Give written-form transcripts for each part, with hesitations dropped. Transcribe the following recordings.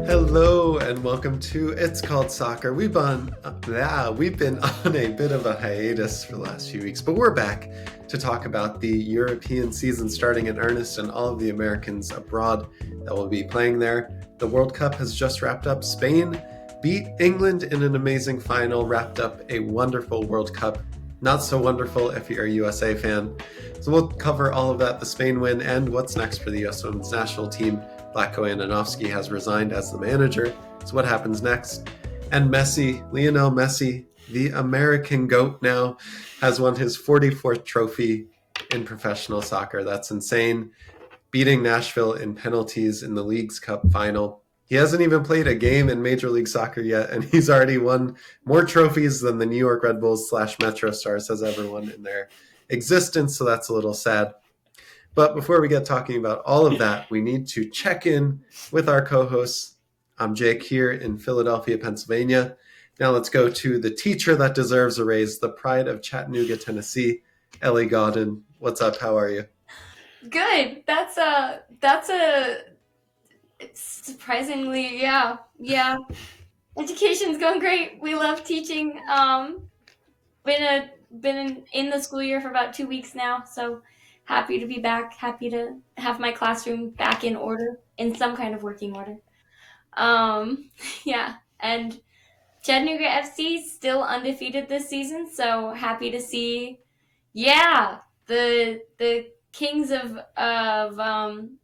Hello and welcome to It's Called Soccer. We've been on a bit of a hiatus for the last few weeks, but we're back to talk about the European season starting in earnest and all of the Americans abroad that will be playing there. The World Cup has just wrapped up. Spain beat England in an amazing final, wrapped up a wonderful World Cup. Not so wonderful if you're a USA fan. So we'll cover all of that, the Spain win, and what's next for the US women's national team. Vlatko Andonovski has resigned as the manager. So what happens next? And Lionel Messi, the American GOAT now, has won his 44th trophy in professional soccer. That's insane. Beating Nashville in penalties in the Leagues Cup final. He hasn't even played a game in Major League Soccer yet, and he's already won more trophies than the New York Red Bulls / Metro Stars has ever won in their existence, so that's a little sad. But before we get talking about all of that, we need to check in with our co-hosts. I'm Jake here in Philadelphia, Pennsylvania. Now let's go to the teacher that deserves a raise, the pride of Chattanooga, Tennessee, Ellie Godden. What's up? How are you? Good. That's surprisingly, yeah. Education's going great. We love teaching. Been in the school year for about 2 weeks now, so happy to be back. Happy to have my classroom back in order, in some kind of working order. Yeah, and Chattanooga FC still undefeated this season, so happy to see. Yeah, the kings of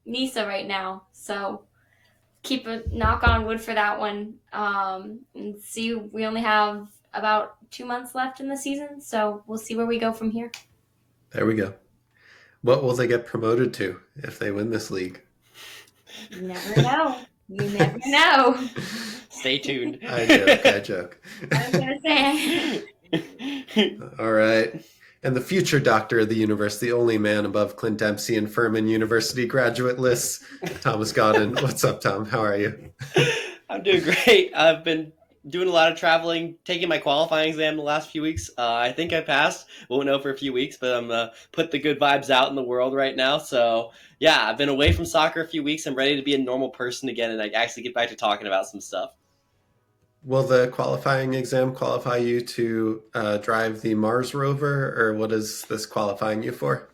Nisa right now. So keep a knock on wood for that one. And see, we only have about 2 months left in the season, so we'll see where we go from here. There we go. What will they get promoted to if they win this league? You never know. You never know. Stay tuned. I joke. I was gonna say. All right. And the future doctor of the universe, the only man above Clint Dempsey and Furman University graduate lists, Thomas Godden. What's up, Tom? How are you? I'm doing great. I've been doing a lot of traveling, taking my qualifying exam the last few weeks. I think I passed. Won't know for a few weeks, but I'm put the good vibes out in the world right now. So yeah, I've been away from soccer a few weeks. I'm ready to be a normal person again and I actually get back to talking about some stuff. Will the qualifying exam qualify you to drive the Mars rover, or what is this qualifying you for?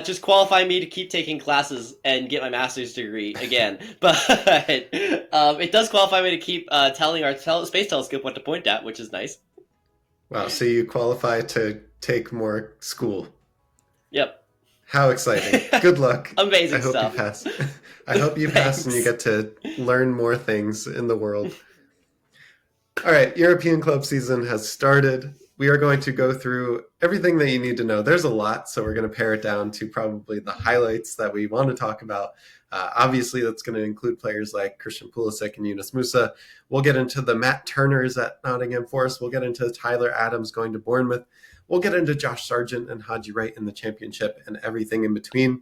Just qualify me to keep taking classes and get my master's degree again. But it does qualify me to keep telling our space telescope what to point at, which is nice. Wow, so you qualify to take more school. Yep. How exciting. Good luck. Amazing stuff. I hope you pass. I hope you pass and you get to learn more things in the world. All right, European club season has started. We are going to go through everything that you need to know. There's a lot, so we're going to pare it down to probably the highlights that we want to talk about. Obviously, that's going to include players like Christian Pulisic and Yunus Musa. We'll get into the Matt Turners at Nottingham Forest. We'll get into Tyler Adams going to Bournemouth. We'll get into Josh Sargent and Haji Wright in the championship and everything in between.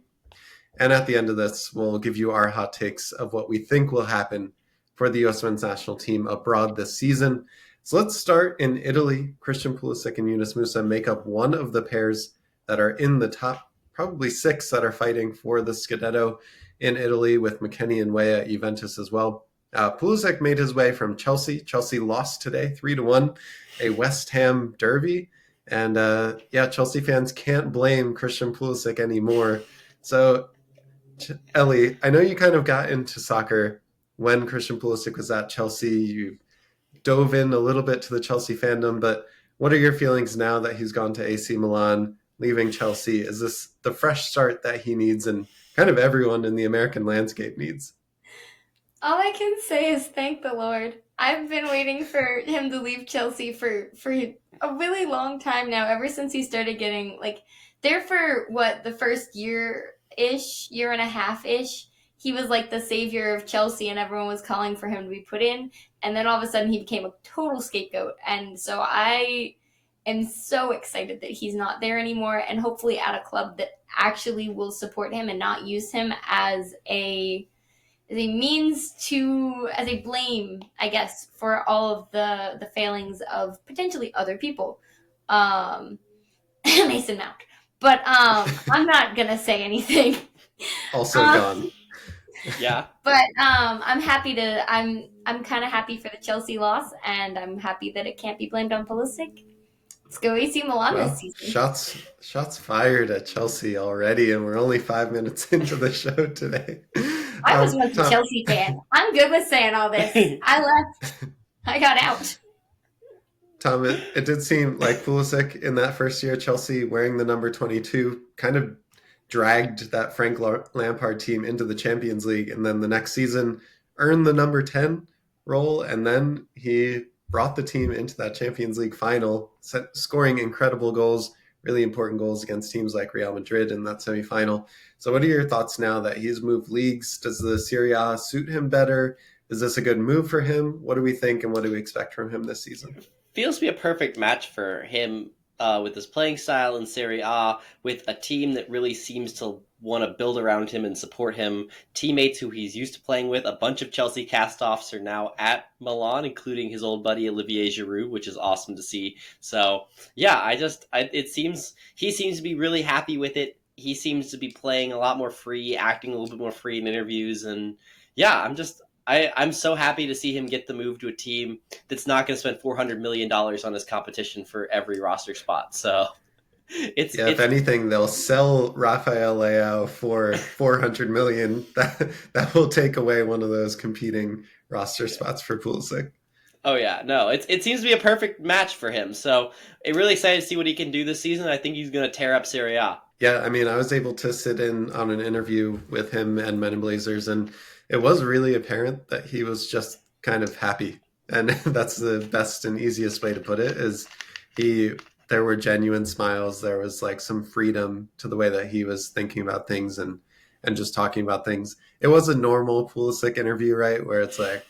And at the end of this, we'll give you our hot takes of what we think will happen for the US men's national team abroad this season. So let's start in Italy. Christian Pulisic and Yunus Musa make up one of the pairs that are in the top, probably 6 that are fighting for the Scudetto in Italy, with McKennie and Weah at Juventus as well. Pulisic made his way from Chelsea. Chelsea lost today 3-1, a West Ham derby. And Chelsea fans can't blame Christian Pulisic anymore. So, Ellie, I know you kind of got into soccer when Christian Pulisic was at Chelsea. You dove in a little bit to the Chelsea fandom, but what are your feelings now that he's gone to AC Milan, leaving Chelsea? Is this the fresh start that he needs and kind of everyone in the American landscape needs? All I can say is thank the Lord. I've been waiting for him to leave Chelsea for a really long time now, ever since he started getting, there for, the first year-ish, year and a half-ish, he was like the savior of Chelsea and everyone was calling for him to be put in. And then all of a sudden he became a total scapegoat. And so I am so excited that he's not there anymore, and hopefully at a club that actually will support him and not use him as a means to, as a blame, I guess, for all of the failings of potentially other people. Mason Mount. But I'm not going to say anything. Also gone. Yeah. But I'm kind of happy for the Chelsea loss, and I'm happy that it can't be blamed on Pulisic. Let's go AC Milan this Well, season. shots fired at Chelsea already, and we're only 5 minutes into the show today. I was once a Tom, Chelsea fan. I'm good with saying all this. I left. I got out. Tom, it did seem like Pulisic in that first year at Chelsea wearing the number 22 kind of dragged that Frank Lampard team into the Champions League, and then the next season earned the number 10 role, and then he brought the team into that Champions League final, scoring incredible goals, really important goals against teams like Real Madrid in that semifinal. So what are your thoughts now that he's moved leagues? Does the Serie A suit him better? Is this a good move for him? What do we think, and what do we expect from him this season? Feels to be a perfect match for him with his playing style in Serie A, with a team that really seems to want to build around him and support him. Teammates who he's used to playing with. A bunch of Chelsea castoffs are now at Milan, including his old buddy Olivier Giroud, which is awesome to see. So yeah, it seems he seems to be really happy with it. He seems to be playing a lot more free, acting a little bit more free in interviews, and yeah, I'm so happy to see him get the move to a team that's not going to spend $400 million on his competition for every roster spot. So Yeah, if it's anything, they'll sell Rafael Leao for 400 million. That will take away one of those competing roster spots for Pulisic. oh yeah, no, it seems to be a perfect match for him. So I'm really excited to see what he can do this season. I think he's going to tear up Serie A. Yeah, I mean, I was able to sit in on an interview with him and Men in Blazers, and it was really apparent that he was just kind of happy. And that's the best and easiest way to put it is he there were genuine smiles. There was like some freedom to the way that he was thinking about things and just talking about things. It was a normal Pulisic interview, right? Where it's like,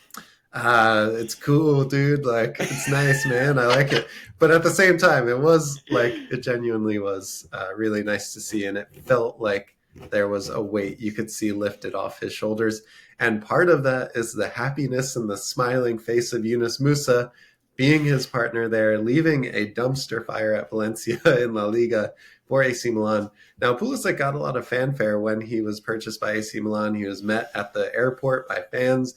it's cool, dude. Like, it's nice, man. I like it. But at the same time, it was like, it genuinely was really nice to see. And it felt like there was a weight you could see lifted off his shoulders. And part of that is the happiness and the smiling face of Yunus Musa being his partner there, leaving a dumpster fire at Valencia in La Liga for AC Milan. Now, Pulisic got a lot of fanfare when he was purchased by AC Milan. He was met at the airport by fans.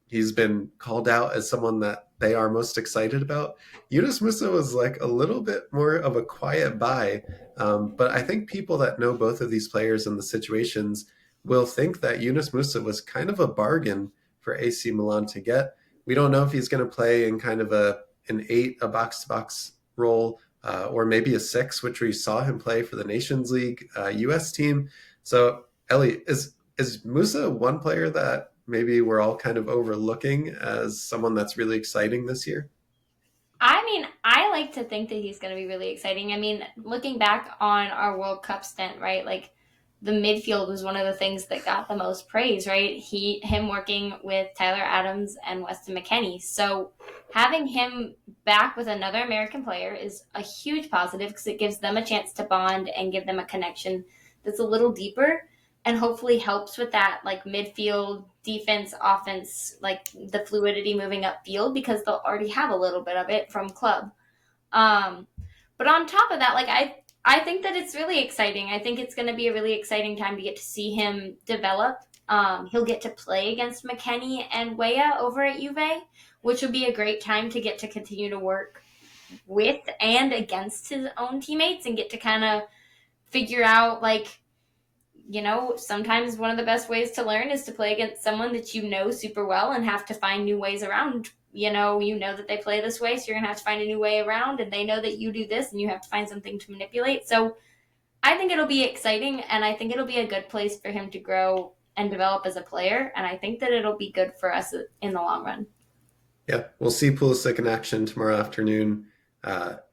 He's been called out as someone that they are most excited about. Yunus Musa was like a little bit more of a quiet buy, but I think people that know both of these players and the situations will think that Yunus Musa was kind of a bargain for AC Milan to get. We don't know if he's going to play in kind of an 8, a box to box role, or maybe a 6, which we saw him play for the Nations League US team. So, Ellie, is Musa one player that maybe we're all kind of overlooking as someone that's really exciting this year? I mean, I like to think that he's going to be really exciting. I mean, looking back on our World Cup stint, right? Like the midfield was one of the things that got the most praise, right? Him working with Tyler Adams and Weston McKennie. So having him back with another American player is a huge positive because it gives them a chance to bond and give them a connection that's a little deeper and hopefully helps with that like midfield defense offense, like the fluidity moving upfield because they'll already have a little bit of it from club. um but on top of that, like I think that it's really exciting. I think it's going to be a really exciting time to get to see him develop. He'll get to play against McKennie and Weah over at Juve, which will be a great time to get to continue to work with and against his own teammates and get to kind of figure out like, sometimes one of the best ways to learn is to play against someone that you know super well and have to find new ways around. You know that they play this way, so you're going to have to find a new way around, and they know that you do this, and you have to find something to manipulate. So I think it'll be exciting, and I think it'll be a good place for him to grow and develop as a player, and I think that it'll be good for us in the long run. Yeah, we'll see Pulisic in action tomorrow afternoon.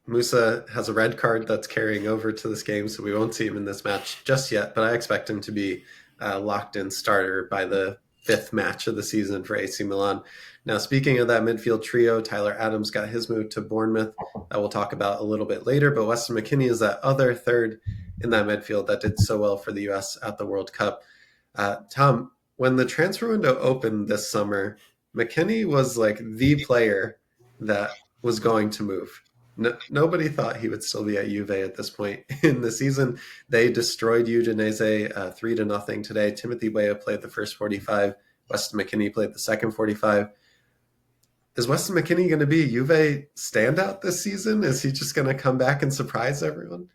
Musa has a red card that's carrying over to this game, so we won't see him in this match just yet, but I expect him to be locked in starter by the 5th match of the season for AC Milan. Now, speaking of that midfield trio, Tyler Adams got his move to Bournemouth that we'll talk about a little bit later, but Weston McKennie is that other third in that midfield that did so well for the U.S. at the World Cup. Tom, when the transfer window opened this summer, McKennie was like the player that was going to move. Nobody thought he would still be at Juve at this point in the season. They destroyed Udinese 3-0 today. Timothy Weah played the first 45. Weston McKennie played the second 45. Is Weston McKennie going to be a Juve standout this season? Is he just going to come back and surprise everyone?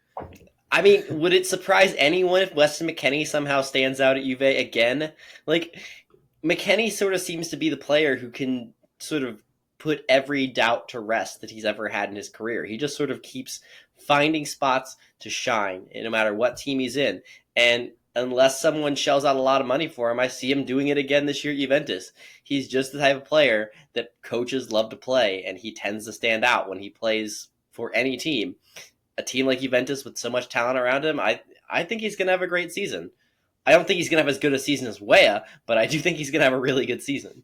I mean, would it surprise anyone if Weston McKennie somehow stands out at Juve again? Like, McKennie sort of seems to be the player who can sort of put every doubt to rest that he's ever had in his career. He just sort of keeps finding spots to shine, no matter what team he's in. And unless someone shells out a lot of money for him, I see him doing it again this year at Juventus. He's just the type of player that coaches love to play, and he tends to stand out when he plays for any team. A team like Juventus with so much talent around him, I think he's going to have a great season. I don't think he's going to have as good a season as Weah, but I do think he's going to have a really good season.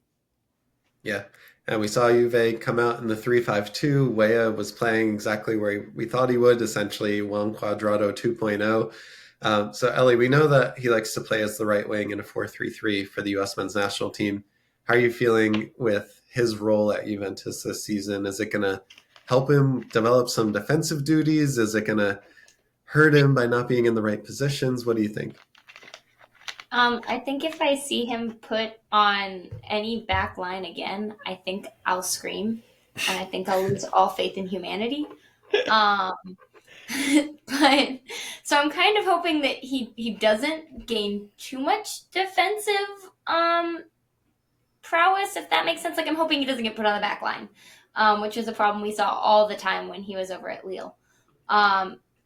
Yeah, and we saw Juve come out in the 3-5-2. Weah was playing exactly where we thought he would, essentially Juan Cuadrado 2.0. So, Ellie, we know that he likes to play as the right wing in a 4-3-3 for the U.S. men's national team. How are you feeling with his role at Juventus this season? Is it going to help him develop some defensive duties? Is it going to hurt him by not being in the right positions? What do you think? I think if I see him put on any back line again, I think I'll scream, and I think I'll lose all faith in humanity. Um, but so I'm kind of hoping that he doesn't gain too much defensive prowess, if that makes sense. Like, I'm hoping he doesn't get put on the back line, which was a problem we saw all the time when he was over at Lille.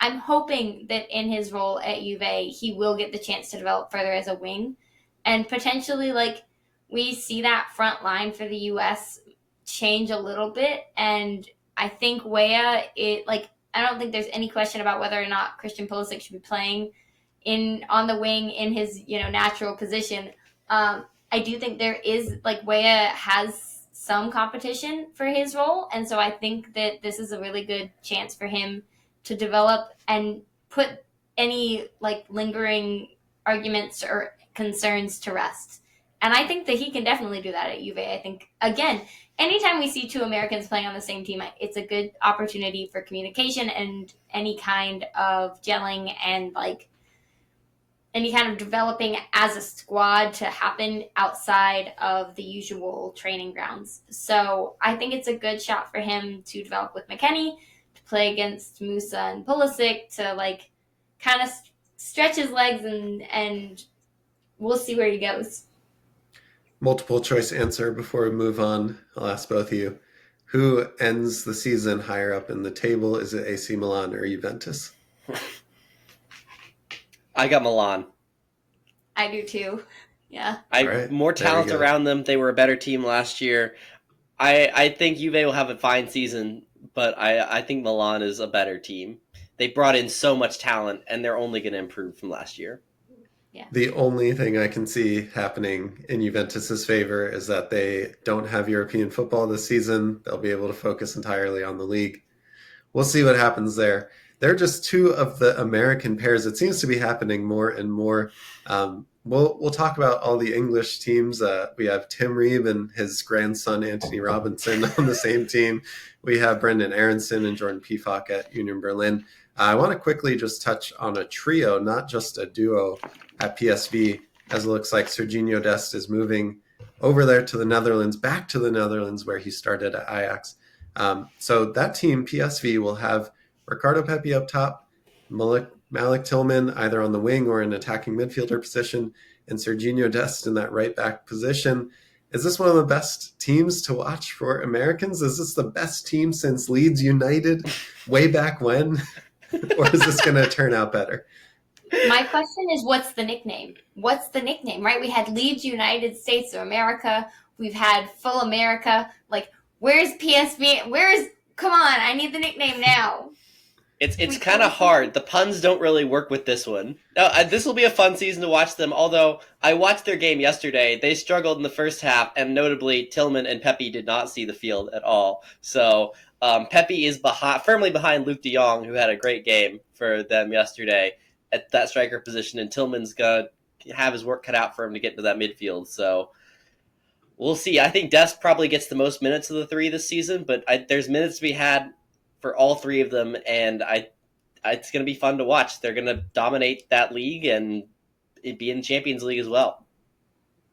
I'm hoping that in his role at Juve, he will get the chance to develop further as a wing, and potentially, like, we see that front line for the U.S. change a little bit. And I think Weah, I don't think there's any question about whether or not Christian Pulisic should be playing on the wing in his natural position. I do think there is, like, Weah has some competition for his role, and so I think that this is a really good chance for him to develop and put any, like, lingering arguments or concerns to rest. And I think that he can definitely do that at Juve. I think, again, anytime we see two Americans playing on the same team, it's a good opportunity for communication and any kind of gelling and, like, any kind of developing as a squad to happen outside of the usual training grounds. So I think it's a good shot for him to develop with McKennie, to play against Musa and Pulisic, to, like, kind of stretch his legs, and we'll see where he goes. Multiple choice answer before we move on. I'll ask both of you. Who ends the season higher up in the table? Is it AC Milan or Juventus? I got Milan. I do too. Yeah. Right, more talent there we go. around them. They were a better team last year. I think Juve will have a fine season, but I think Milan is a better team. They brought in so much talent, and they're only going to improve from last year. Yeah. The only thing I can see happening in Juventus's favor is that they don't have European football this season. They'll be able to focus entirely on the league. We'll see what happens there. They're just two of the American pairs. It seems to be happening more and more. We'll talk about all the English teams. We have Tim Reeb and his grandson Anthony Robinson on the same team. We have Brendan Aronson and Jordan Pefok at Union Berlin. I want to quickly just touch on a trio, not just a duo, at PSV, as it looks like Serginho Dest is moving over there to the Netherlands, back to the Netherlands where he started at Ajax. So that team, PSV, will have Ricardo Pepi up top, Malik Tillman either on the wing or in attacking midfielder position, and Serginho Dest in that right back position. Is this one of the best teams to watch for Americans? Is this the best team since Leeds United way back when? Or is this going to turn out better? My question is, what's the nickname? What's the nickname, right? We had Leeds United States of America. We've had Full America. Like, where's PSV? Come on, I need the nickname now. It's kind of hard. The puns don't really work with this one. This will be a fun season to watch them, although I watched their game yesterday. They struggled in the first half, and notably, Tillman and Pepi did not see the field at all. So Pepi is firmly behind Luke de Jong, who had a great game for them yesterday at that striker position, and Tillman's going to have his work cut out for him to get into that midfield. So we'll see. I think Dest probably gets the most minutes of the three this season, but there's minutes to be had for all three of them, and it's going to be fun to watch. They're going to dominate that league and be in the Champions League as well.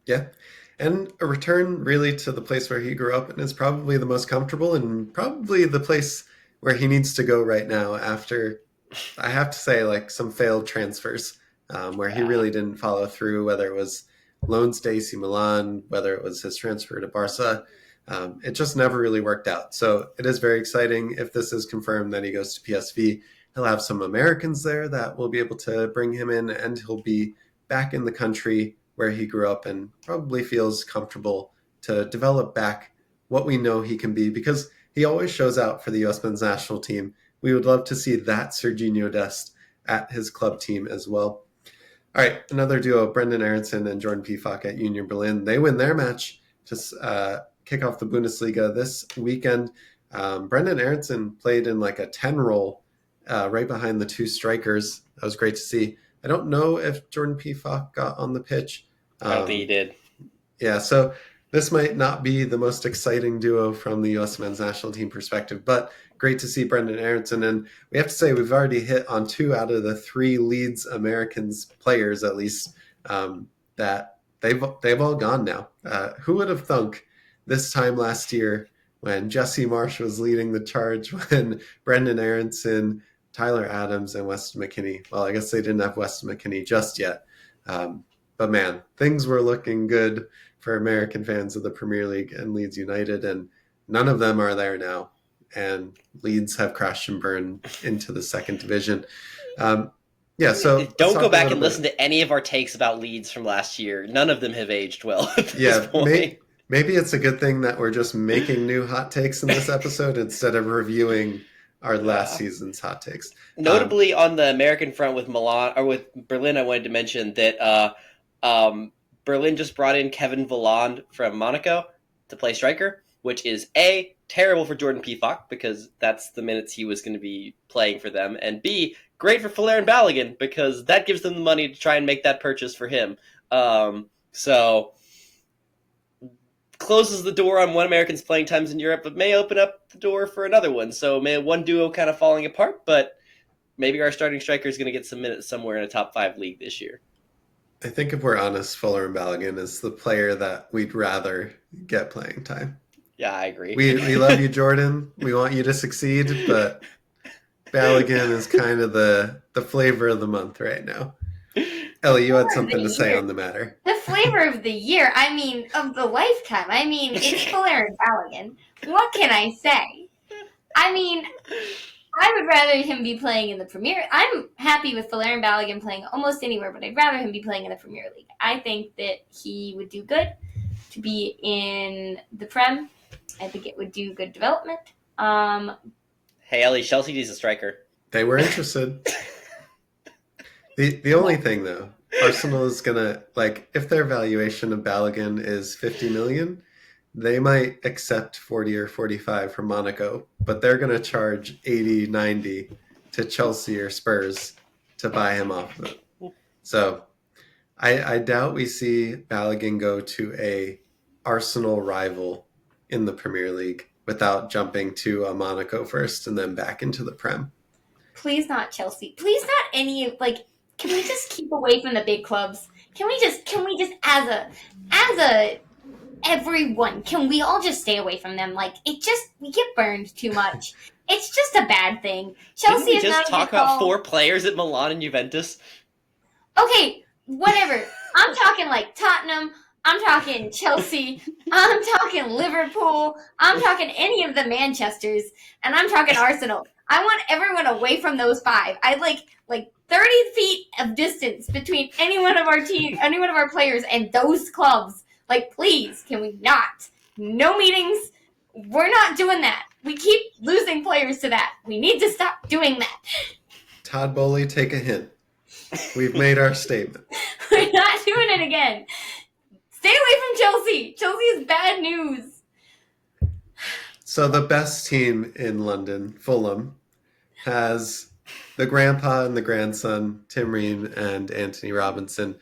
Yeah. And a return really to the place where he grew up and is probably the most comfortable and probably the place where he needs to go right now after, I have to say, like some failed transfers where he really didn't follow through, whether it was loans to AC Milan, whether it was his transfer to Barca. It just never really worked out. So it is very exciting if this is confirmed that he goes to PSV. He'll have some Americans there that will be able to bring him in, and he'll be back in the country where he grew up and probably feels comfortable to develop back what we know he can be, because he always shows out for the US men's national team. We would love to see that Serginho Dest at his club team as well. All right, another duo, Brendan Aronson and Jordan Pefok at Union Berlin. They win their match to kick off the Bundesliga this weekend. Brendan Aronson played in like a 10 role right behind the two strikers. That was great to see. I don't know if Jordan Pefok got on the pitch. I don't think he did. Yeah, so this might not be the most exciting duo from the U.S. men's national team perspective, but great to see Brendan Aronson. And we have to say we've already hit on 2 out of the 3 Leeds Americans players, at least, that they've all gone now. Who would have thunk this time last year when Jesse Marsh was leading the charge, when Brendan Aronson, Tyler Adams, and Weston McKennie. Well, I guess they didn't have Weston McKennie just yet. But man, things were looking good for American fans of the Premier League and Leeds United, and none of them are there now. And Leeds have crashed and burned into the second division. Yeah, so don't go back and listen to any of our takes about Leeds from last year. None of them have aged well at this point. Maybe it's a good thing that we're just making new hot takes in this episode instead of reviewing our last season's hot takes. Notably, on the American front with Milan or with Berlin, I wanted to mention that Berlin just brought in Kevin Volland from Monaco to play striker, which is A, terrible for Jordan Pefok because that's the minutes he was going to be playing for them, and B, great for Valérien Balogun because that gives them the money to try and make that purchase for him. So closes the door on one American's playing times in Europe, but may open up the door for another one. So may one duo kind of falling apart, but maybe our starting striker is going to get some minutes somewhere in a top 5 league this year. I think if we're honest, Valérien Balogun is the player that we'd rather get playing time. Yeah, I agree. We love you, Jordan. We want you to succeed, but Balogun is kind of the flavor of the month right now. Ellie, you had something to say on the matter. The flavor of the year, I mean, of the lifetime. I mean, it's Valérien Balogun. What can I say? I mean, I would rather him be playing in the Premier. I'm happy with Valérien Balogun playing almost anywhere, but I'd rather him be playing in the Premier League. I think that he would do good to be in the Prem. I think it would do good development. Hey, Ellie, Chelsea needs a striker. They were interested. The only thing, though, Arsenal is going to, like, if their valuation of Balogun is 50 million, they might accept 40 or 45 from Monaco, but they're going to charge 80, 90 to Chelsea or Spurs to buy him off of it. So I doubt we see Balogun go to a Arsenal rival in the Premier League without jumping to a Monaco first and then back into the Prem. Please not Chelsea. Please not any, like, can we just keep away from the big clubs? Can we just as a everyone, can we all just stay away from them? Like, we get burned too much. It's just a bad thing. Chelsea Didn't we is just not talk about 4 players at Milan and Juventus? Okay, whatever. I'm talking like Tottenham. I'm talking Chelsea. I'm talking Liverpool. I'm talking any of the Manchesters, and I'm talking Arsenal. I want everyone away from those 5. I'd like 30 feet of distance between any one of our players and those clubs. Like, please, can we not? No meetings. We're not doing that. We keep losing players to that. We need to stop doing that. Todd Bowley, take a hint. We've made our statement. We're not doing it again. Stay away from Chelsea. Chelsea is bad news. So the best team in London, Fulham, has the grandpa and the grandson, Tim Ream and Anthony Robinson.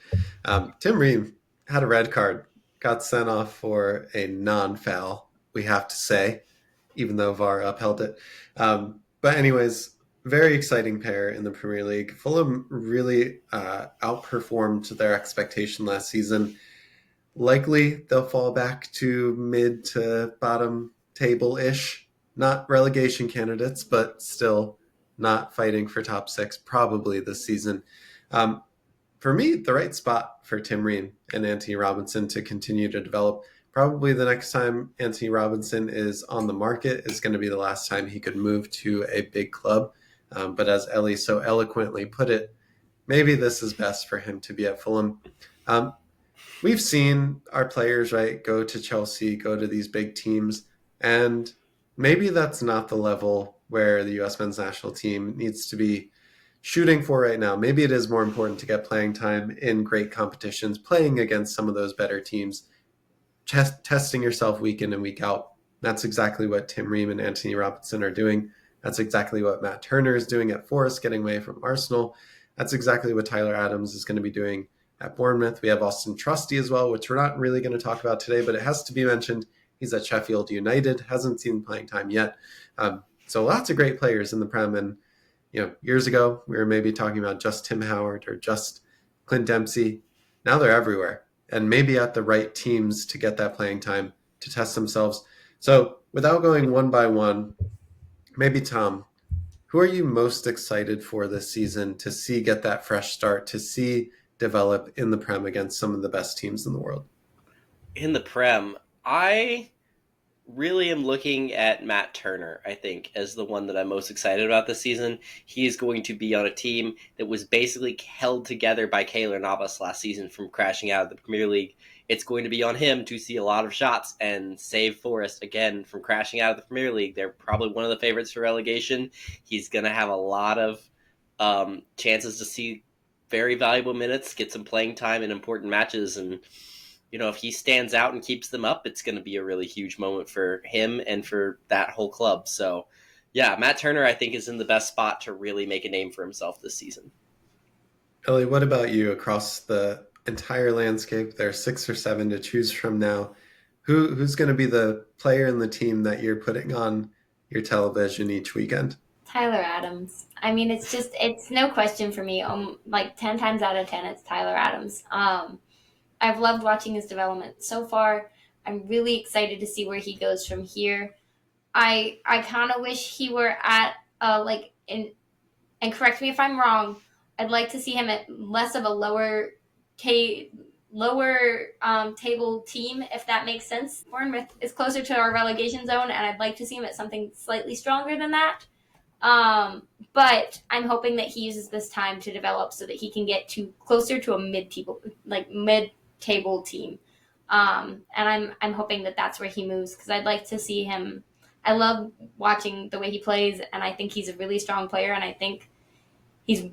Tim Ream had a red card, got sent off for a non-foul, we have to say, even though VAR upheld it. But anyways, very exciting pair in the Premier League. Fulham really outperformed their expectation last season. Likely they'll fall back to mid to bottom table ish. Not relegation candidates, but still not fighting for top six probably this season. Um, for me, the right spot for Tim Ream and Anthony Robinson to continue to develop. Probably the next time Anthony Robinson is on the market is going to be the last time he could move to a big club. But as Ellie so eloquently put it, maybe this is best for him to be at Fulham. We've seen our players, right, go to Chelsea, go to these big teams, and maybe that's not the level where the U.S. men's national team needs to be shooting for right now. Maybe it is more important to get playing time in great competitions, playing against some of those better teams, testing yourself week in and week out. That's exactly what Tim Ream and Anthony Robinson are doing. That's exactly what Matt Turner is doing at Forest, getting away from Arsenal. That's exactly what Tyler Adams is going to be doing at Bournemouth. We have Austin Trusty as well, which we're not really going to talk about today, but it has to be mentioned. He's at Sheffield United, hasn't seen playing time yet. So lots of great players in the Prem. And years ago, we were maybe talking about just Tim Howard or just Clint Dempsey. Now they're everywhere and maybe at the right teams to get that playing time to test themselves. So without going one by one, maybe Tom, who are you most excited for this season to see get that fresh start, to see develop in the Prem against some of the best teams in the world? In the Prem, I really am looking at Matt Turner, I think, as the one that I'm most excited about this season. He is going to be on a team that was basically held together by Keylor Navas last season from crashing out of the Premier League. It's going to be on him to see a lot of shots and save Forest again from crashing out of the Premier League. They're probably one of the favorites for relegation. He's going to have a lot of chances to see very valuable minutes, get some playing time in important matches, and if he stands out and keeps them up, it's going to be a really huge moment for him and for that whole club. So, yeah, Matt Turner, I think, is in the best spot to really make a name for himself this season. Ellie, what about you across the entire landscape? There are 6 or 7 to choose from now. Who's going to be the player in the team that you're putting on your television each weekend? Tyler Adams. I mean, it's no question for me. Like 10 times out of 10, it's Tyler Adams. I've loved watching his development so far. I'm really excited to see where he goes from here. I kind of wish he were at and correct me if I'm wrong. I'd like to see him at less of a lower table team, if that makes sense. Bournemouth is closer to our relegation zone, and I'd like to see him at something slightly stronger than that. But I'm hoping that he uses this time to develop so that he can get closer to a mid-table team. And I'm hoping that that's where he moves, because I'd like to see him. I love watching the way he plays, and I think he's a really strong player, and I think he's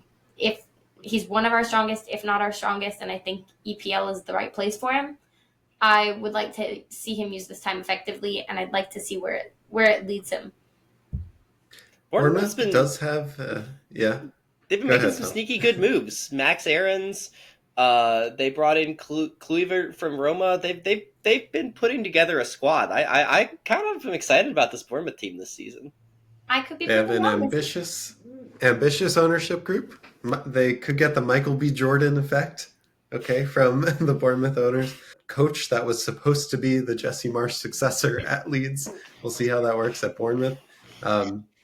one of our strongest, if not our strongest, and I think EPL is the right place for him. I would like to see him use this time effectively, and I'd like to see where it leads him. Bournemouth does have, yeah. They've been making some sneaky good moves. Max Aarons, they brought in Kluivert from Roma. They've been putting together a squad. I kind of am excited about this Bournemouth team this season. I could be. They have an ambitious ownership group. They could get the Michael B. Jordan effect, from the Bournemouth owners. Coach that was supposed to be the Jesse Marsch successor at Leeds. We'll see how that works at Bournemouth.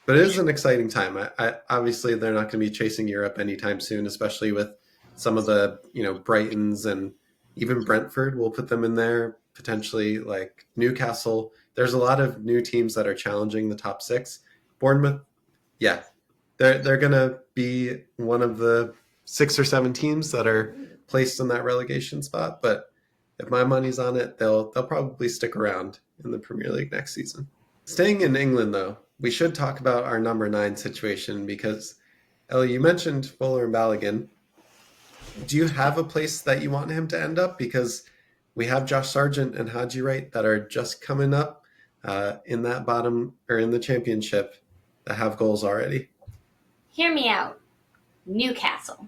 But it is an exciting time. I obviously, they're not going to be chasing Europe anytime soon, especially with some of the, Brightons and even Brentford. We'll put them in there, potentially like Newcastle. There's a lot of new teams that are challenging the top 6. Bournemouth, yeah, they're going to be one of the 6 or 7 teams that are placed in that relegation spot. But if my money's on it, they'll probably stick around in the Premier League next season. Staying in England, though, we should talk about our number 9 situation because, Ellie, you mentioned Fuller and Balogun. Do you have a place that you want him to end up? Because we have Josh Sargent and Haji Wright that are just coming up in that bottom or in the championship that have goals already. Hear me out. Newcastle.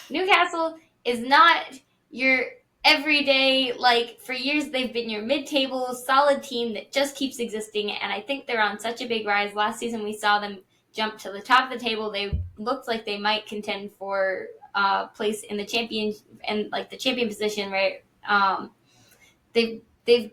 Newcastle is not your everyday, for years they've been your mid-table solid team that just keeps existing, and I think they're on such a big rise. Last season we saw them jump to the top of the table. They looked like they might contend for place in the champion and like the champion position, right? They've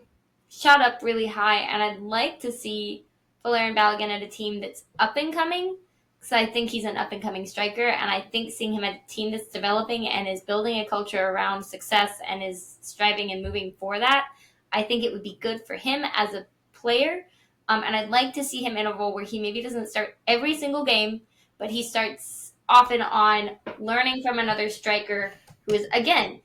shot up really high, and I'd like to see Valerian Balogun at a team that's up and coming. Because I think he's an up and coming striker, and I think seeing him at a team that's developing and is building a culture around success and is striving and moving for that, I think it would be good for him as a player. And I'd like to see him in a role where he maybe doesn't start every single game, but he starts off and on learning from another striker who is, again,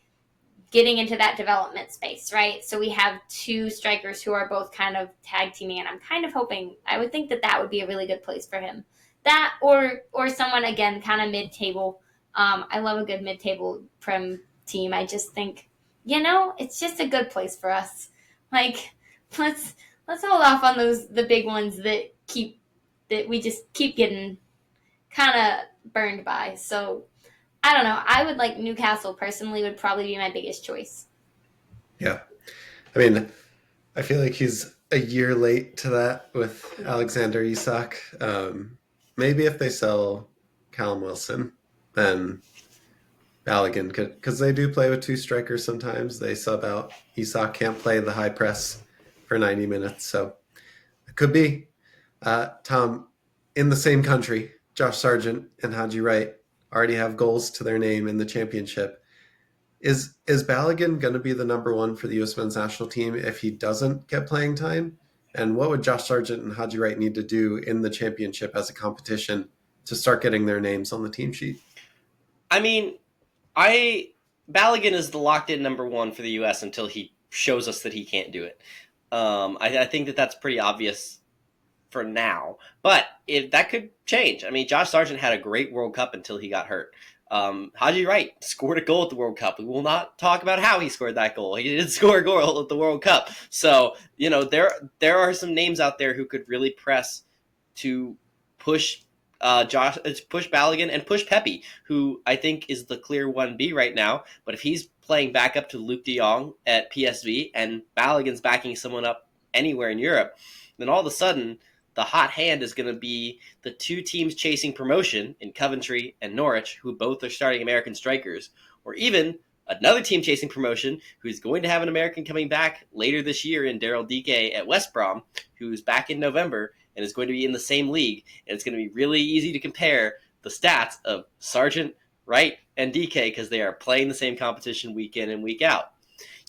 getting into that development space, right? So we have two strikers who are both kind of tag teaming, and I'm kind of hoping, I would think that that would be a really good place for him. That or someone again kind of mid table. I love a good mid table Prem team. I just think, it's just a good place for us. Like let's hold off on the big ones that we just keep getting kind of burned by. So I don't know. I would like Newcastle personally would probably be my biggest choice. Yeah. I mean, I feel like he's a year late to that with Alexander Isak. Maybe if they sell Callum Wilson, then Balogun could, because they do play with two strikers sometimes. They sub out. Isak can't play the high press for 90 minutes, so it could be. Tom, in the same country, Josh Sargent and Haji Wright already have goals to their name in the championship. Is Balogun going to be the number one for the U.S. men's national team if he doesn't get playing time? And what would Josh Sargent and Haji Wright need to do in the championship as a competition to start getting their names on the team sheet? I mean, Balogun is the locked-in number one for the U.S. until he shows us that he can't do it. I think that's pretty obvious for now, but that could change. I mean, Josh Sargent had a great World Cup until he got hurt. Haji Wright scored a goal at the World Cup. We will not talk about how he scored that goal. He did score a goal at the World Cup. So, there are some names out there who could really press to push push Balogun and push Pepe, who I think is the clear 1B right now. But if he's playing back up to Luke de Jong at PSV and Balogun's backing someone up anywhere in Europe, then all of a sudden the hot hand is going to be the two teams chasing promotion in Coventry and Norwich, who both are starting American strikers, or even another team chasing promotion who's going to have an American coming back later this year in Daryl Dike at West Brom, who's back in November and is going to be in the same league. And it's going to be really easy to compare the stats of Sargent, Wright, and Dike because they are playing the same competition week in and week out.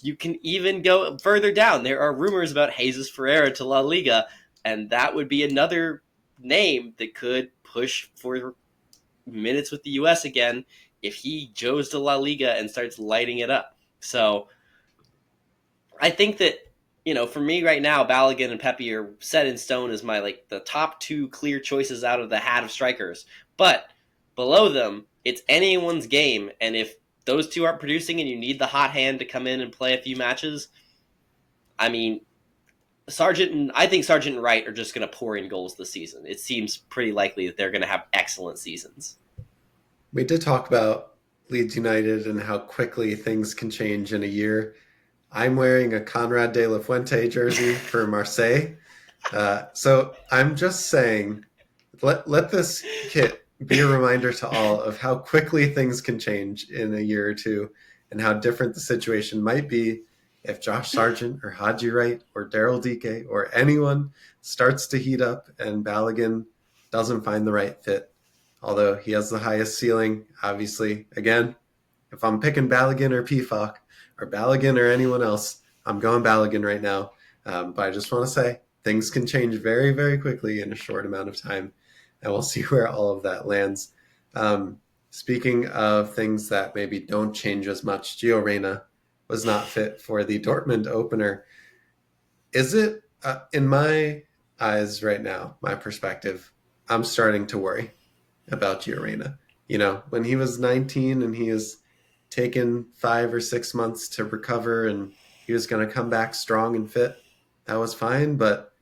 You can even go further down. There are rumors about Jesus Ferreira to La Liga, and that would be another name that could push for minutes with the U.S. again if he goes to La Liga and starts lighting it up. So I think that, for me right now, Balogun and Pepe are set in stone as the top two clear choices out of the hat of strikers. But below them, it's anyone's game. And if those two aren't producing and you need the hot hand to come in and play a few matches, I mean, I think Sargent and Wright are just going to pour in goals this season. It seems pretty likely that they're going to have excellent seasons. We did talk about Leeds United and how quickly things can change in a year. I'm wearing a Conrad de la Fuente jersey for Marseille. So I'm just saying, let this kit be a reminder to all of how quickly things can change in a year or two and how different the situation might be if Josh Sargent or Haji Wright or Daryl Dike or anyone starts to heat up and Balogun doesn't find the right fit. Although he has the highest ceiling, obviously. Again, if I'm picking Balogun or Pefok or Balogun or anyone else, I'm going Balogun right now. But I just want to say things can change very, very quickly in a short amount of time. And we'll see where all of that lands. Speaking of things that maybe don't change as much, Gio Reyna was not fit for the Dortmund opener. Is it, in my eyes right now, my perspective, I'm starting to worry about Gio Reyna. When he was 19 and he has taken 5 or 6 months to recover and he was going to come back strong and fit, that was fine. But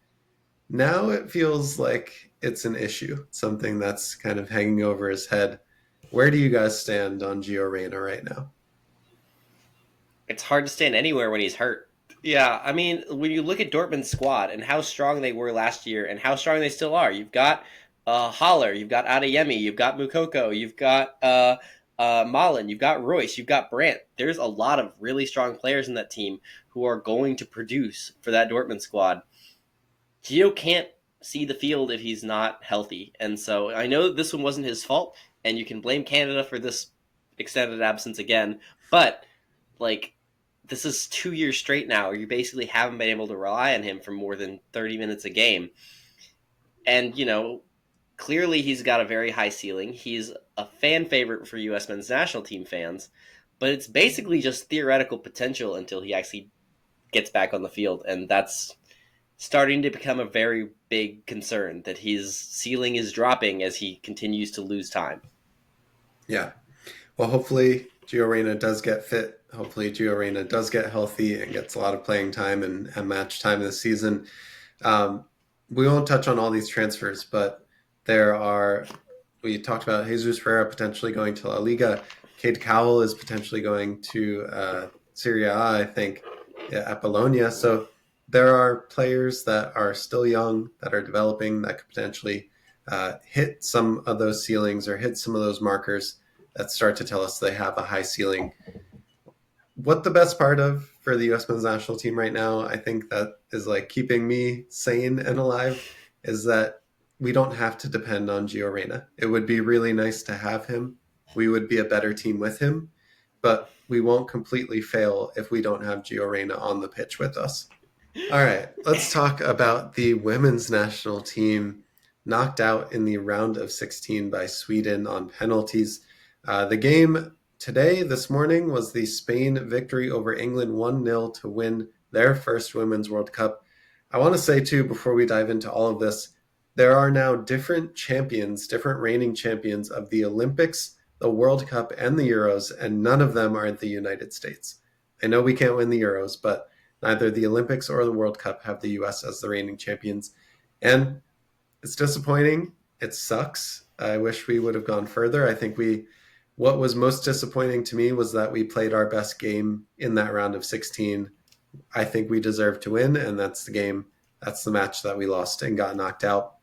now it feels like it's an issue, something that's kind of hanging over his head. Where do you guys stand on Gio Reyna right now? It's hard to stand anywhere when he's hurt. Yeah, I mean, when you look at Dortmund's squad and how strong they were last year and how strong they still are, you've got Holler, you've got Adeyemi, you've got Mukoko, you've got Malin, you've got Royce, you've got Brandt. There's a lot of really strong players in that team who are going to produce for that Dortmund squad. Gio can't see the field if he's not healthy, and so I know this one wasn't his fault, and you can blame Canada for this extended absence again, but like this is 2 years straight now. You basically haven't been able to rely on him for more than 30 minutes a game, and clearly he's got a very high ceiling. He's a fan favorite for U.S. men's national team fans, but it's basically just theoretical potential until he actually gets back on the field, and that's starting to become a very big concern that his ceiling is dropping as he continues to lose time. Yeah. Well, hopefully Gio Reyna does get fit. Hopefully Gio Reyna does get healthy and gets a lot of playing time and match time this season. We won't touch on all these transfers, but we talked about Jesus Ferreira potentially going to La Liga. Cade Cowell is potentially going to Serie A, I think, at Bologna. So there are players that are still young, that are developing, that could potentially hit some of those ceilings or hit some of those markers that start to tell us they have a high ceiling. What the best part of for the U.S. men's national team right now, I think that is like keeping me sane and alive, is that we don't have to depend on Gio Reyna. It would be really nice to have him. We would be a better team with him, but we won't completely fail if we don't have Gio Reyna on the pitch with us. All right, let's talk about the women's national team knocked out in the round of 16 by Sweden on penalties. The game today, this morning, was the Spain victory over England 1-0 to win their first Women's World Cup. I want to say, too, before we dive into all of this, there are now different champions, different reigning champions of the Olympics, the World Cup, and the Euros, and none of them are in the United States. I know we can't win the Euros, but neither the Olympics or the World Cup have the U.S. as the reigning champions. And it's disappointing. It sucks. I wish we would have gone further. I think what was most disappointing to me was that we played our best game in that round of 16. I think we deserved to win, and that's the match that we lost and got knocked out.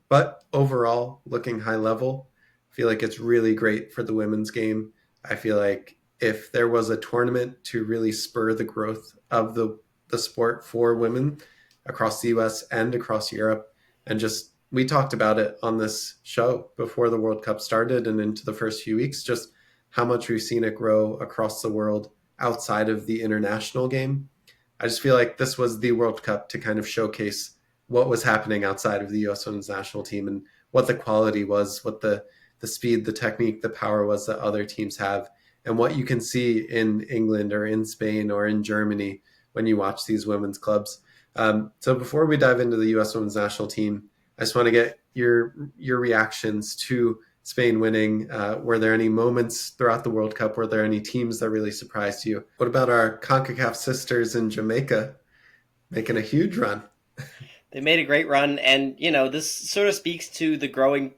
But overall, looking high level, I feel like it's really great for the women's game. I feel like if there was a tournament to really spur the growth of the sport for women across the US and across Europe, and just we talked about it on this show before the World Cup started and into the first few weeks, just how much we've seen it grow across the world outside of the international game. I just feel like this was the World Cup to kind of showcase what was happening outside of the U.S. women's national team and what the quality was, what the speed, the technique, the power was that other teams have, and what you can see in England or in Spain or in Germany when you watch these women's clubs. So before we dive into the U.S. women's national team, I just want to get your reactions to Spain winning. Were there any moments throughout the World Cup? Were there any teams that really surprised you? What about our CONCACAF sisters in Jamaica making a huge run? They made a great run, and this sort of speaks to the growing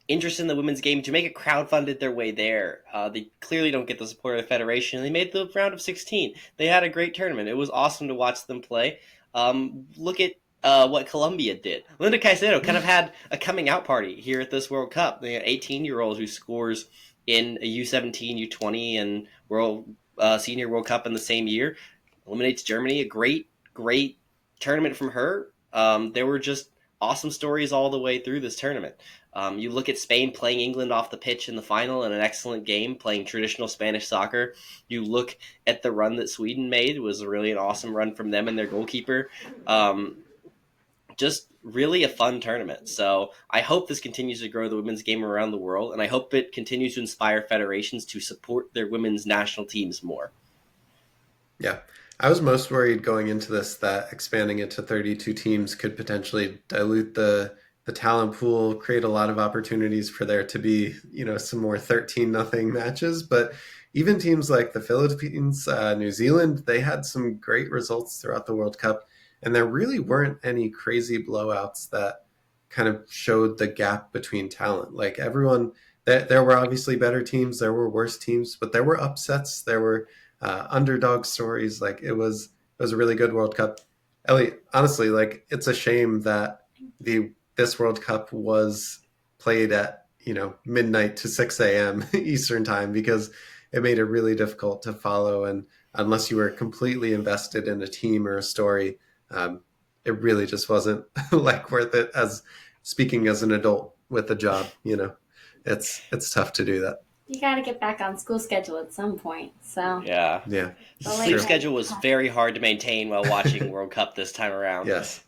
interest in the women's game. Jamaica crowdfunded their way there. They clearly don't get the support of the federation. They made the round of 16. They had a great tournament. It was awesome to watch them play. Look at what Colombia did. Linda Caicedo kind of had a coming out party here at this World Cup. They had 18-year-old who scores in a U17, U20, and Senior World Cup in the same year. Eliminates Germany. A great tournament from her. There were just awesome stories all the way through this tournament. You look at Spain playing England off the pitch in the final in an excellent game, playing traditional Spanish soccer. You look at the run that Sweden made. It was really an awesome run from them and their goalkeeper. Just really a fun tournament. So I hope this continues to grow the women's game around the world, and I hope it continues to inspire federations to support their women's national teams more. Yeah. I was most worried going into this that expanding it to 32 teams could potentially dilute the talent pool, create a lot of opportunities for there to be, some more 13-0 matches. But even teams like the Philippines, New Zealand, they had some great results throughout the World Cup. And there really weren't any crazy blowouts that kind of showed the gap between talent. Like everyone, there were obviously better teams, there were worse teams, but there were upsets, there were underdog stories. Like it was a really good World Cup. Ellie, honestly, like it's a shame that the this World Cup was played at, midnight to 6 a.m. Eastern time, because it made it really difficult to follow. And unless you were completely invested in a team or a story, it really just wasn't like worth it, as speaking as an adult with a job. It's tough to do that. You got to get back on school schedule at some point. So Yeah. Yeah. The Sleep late schedule night was stuff. very hard to maintain while watching World Cup this time around. Yes.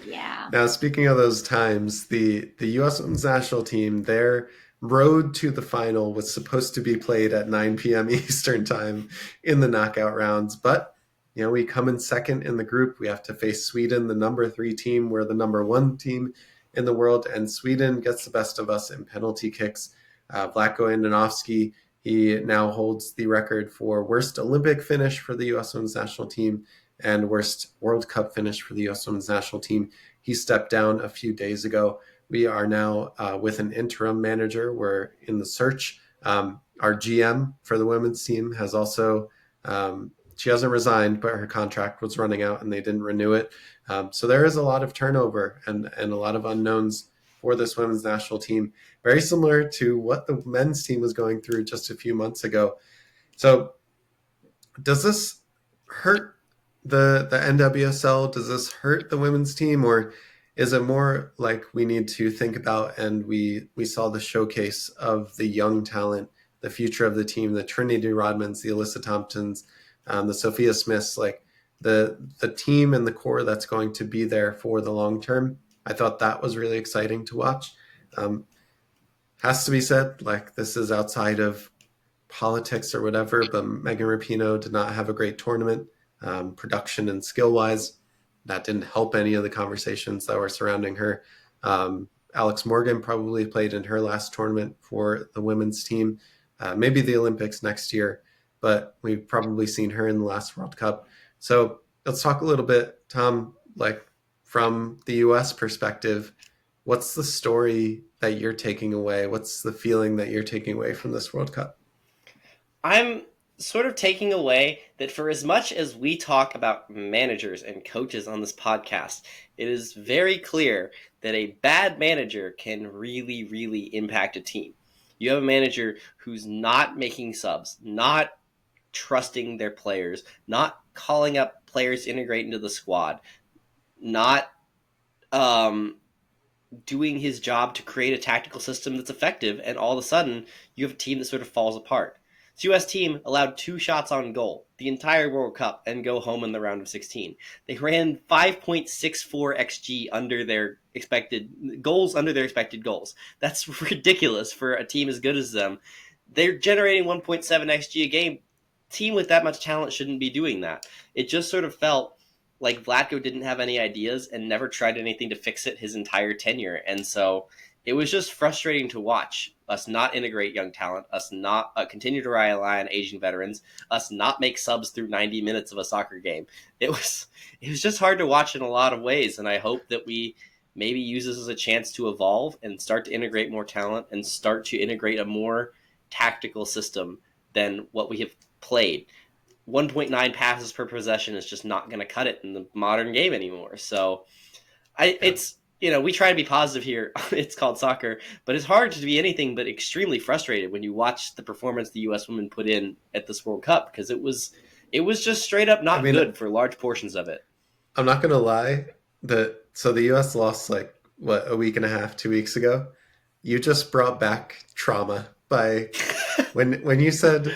Yeah. Now, speaking of those times, the U.S. Women's National Team, their road to the final was supposed to be played at 9 p.m. Eastern time in the knockout rounds. But, we come in second in the group. We have to face Sweden, the number 3 team. We're the number 1 team in the world, and Sweden gets the best of us in penalty kicks. Vlatko Andonovski, he now holds the record for worst Olympic finish for the U.S. Women's National Team and worst World Cup finish for the U.S. Women's National Team. He stepped down a few days ago. We are now with an interim manager. We're in the search. Our GM for the women's team has also, she hasn't resigned, but her contract was running out and they didn't renew it. So there is a lot of turnover and a lot of unknowns for this women's national team, very similar to what the men's team was going through just a few months ago. So does this hurt the NWSL? Does this hurt the women's team, or is it more like we need to think about, and we saw the showcase of the young talent, the future of the team, the Trinity Rodmans, the Alyssa Thompsons, the Sophia Smiths, like the team and the core that's going to be there for the long term. I thought that was really exciting to watch. Has to be said, like, this is outside of politics or whatever, but Megan Rapinoe did not have a great tournament, production and skill-wise. That didn't help any of the conversations that were surrounding her. Alex Morgan probably played in her last tournament for the women's team, maybe the Olympics next year, but we've probably seen her in the last World Cup. So let's talk a little bit, Tom, like from the U.S. perspective, what's the story that you're taking away? What's the feeling that you're taking away from this World Cup? I'm sort of taking away that for as much as we talk about managers and coaches on this podcast, it is very clear that a bad manager can really, really impact a team. You have a manager who's not making subs, not trusting their players, not calling up players to integrate into the squad, not doing his job to create a tactical system that's effective, and all of a sudden you have a team that sort of falls apart. The U.S. team allowed 2 shots on goal the entire World Cup and go home in the round of 16. They ran 5.64 xG under their expected goals, That's ridiculous for a team as good as them. They're generating 1.7 xG a game. Team with that much talent shouldn't be doing that. It just sort of felt like Vlatko didn't have any ideas and never tried anything to fix it his entire tenure. And so it was just frustrating to watch us not integrate young talent, us not continue to rely on Asian veterans, us not make subs through 90 minutes of a soccer game. It was just hard to watch in a lot of ways, and I hope that we maybe use this as a chance to evolve and start to integrate more talent and start to integrate a more tactical system than what we have played. 1.9 passes per possession is just not going to cut it in the modern game anymore. So it's, we try to be positive here. It's called soccer, but it's hard to be anything but extremely frustrated when you watch the performance the U.S. women put in at this World Cup, because it was just straight up not good for large portions of it. I'm not going to lie. So the U.S. lost a week and a half, 2 weeks ago. You just brought back trauma by when you said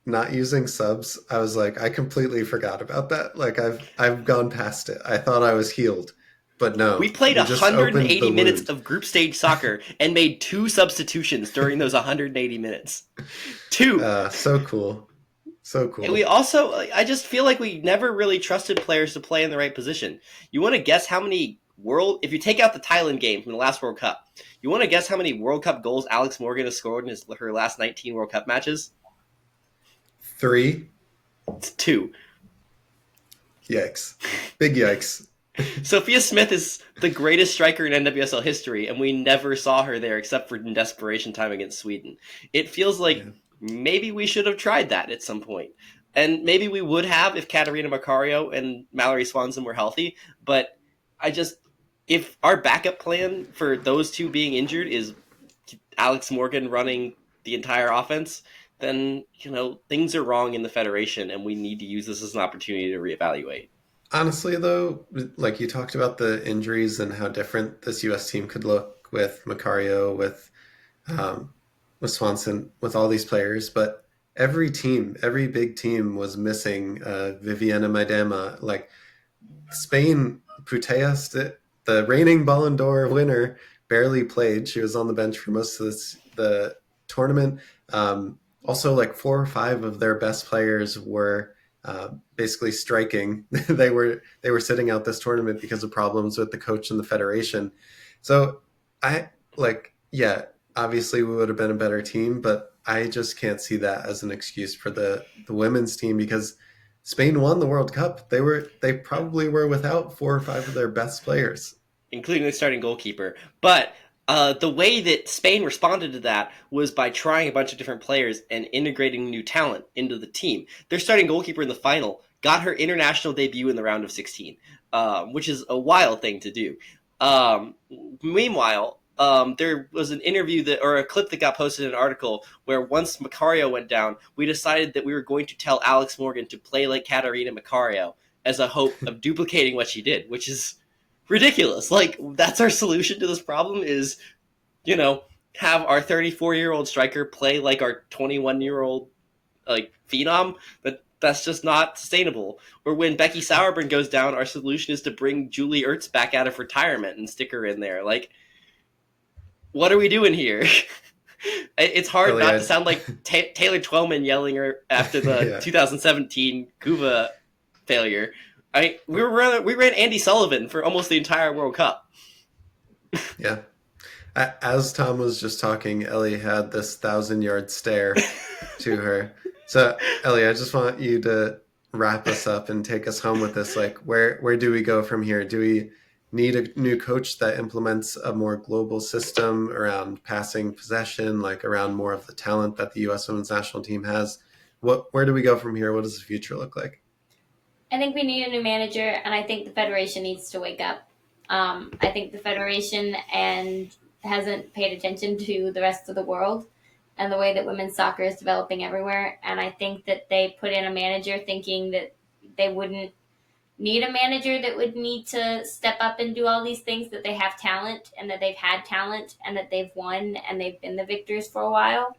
not using subs. I was like, I completely forgot about that. Like I've gone past it. I thought I was healed, but no. We played 180 minutes of group stage soccer and made 2 substitutions during those 180 minutes. 2. So cool. So cool. And we also, I just feel like we never really trusted players to play in the right position. You want to guess how many if you take out the Thailand game from the last World Cup, you want to guess how many World Cup goals Alex Morgan has scored in her last 19 World Cup matches? 3. It's 2. Yikes. Big yikes. Sophia Smith is the greatest striker in NWSL history, and we never saw her there except for in desperation time against Sweden. It feels like maybe we should have tried that at some point. And maybe we would have if Katarina Macario and Mallory Swanson were healthy, but if our backup plan for those two being injured is Alex Morgan running the entire offense, then things are wrong in the federation, and we need to use this as an opportunity to reevaluate. Honestly, though, like you talked about the injuries and how different this U.S. team could look with Macario, um, with Swanson, with all these players, but every team, every big team was missing Viviana Maidema. Like Spain, Putellas, the reigning Ballon d'Or winner, barely played. She was on the bench for most of the tournament. Also, like 4 or 5 of their best players were basically striking. They were sitting out this tournament because of problems with the coach and the federation. So I like, yeah, obviously we would have been a better team, but I just can't see that as an excuse for the women's team because Spain won the World Cup. They probably were without 4 or 5 of their best players. Including the starting goalkeeper. But the way that Spain responded to that was by trying a bunch of different players and integrating new talent into the team. Their starting goalkeeper in the final got her international debut in the round of 16, which is a wild thing to do. Meanwhile, there was an interview or a clip that got posted in an article where once Macario went down, we decided that we were going to tell Alex Morgan to play like Catarina Macario as a hope of duplicating what she did, which is ridiculous. Like, that's our solution to this problem is, have our 34-year-old striker play like our 21-year-old like phenom. That's just not sustainable. Or when Becky Sauerbrunn goes down, our solution is to bring Julie Ertz back out of retirement and stick her in there. Like, what are we doing here? It's hard not to sound like Taylor Twellman yelling after the yeah. 2017 Cuba failure. We ran Andy Sullivan for almost the entire World Cup. Yeah. As Tom was just talking, Ellie had this 1,000-yard stare to her. So, Ellie, I just want you to wrap us up and take us home with this. Like, where do we go from here? Do we need a new coach that implements a more global system around passing possession, like around more of the talent that the U.S. women's national team has? Where do we go from here? What does the future look like? I think we need a new manager, and I think the federation needs to wake up. I think the federation hasn't paid attention to the rest of the world and the way that women's soccer is developing everywhere. And I think that they put in a manager thinking that they wouldn't need a manager that would need to step up and do all these things, that they have talent and that they've had talent and that they've won and they've been the victors for a while.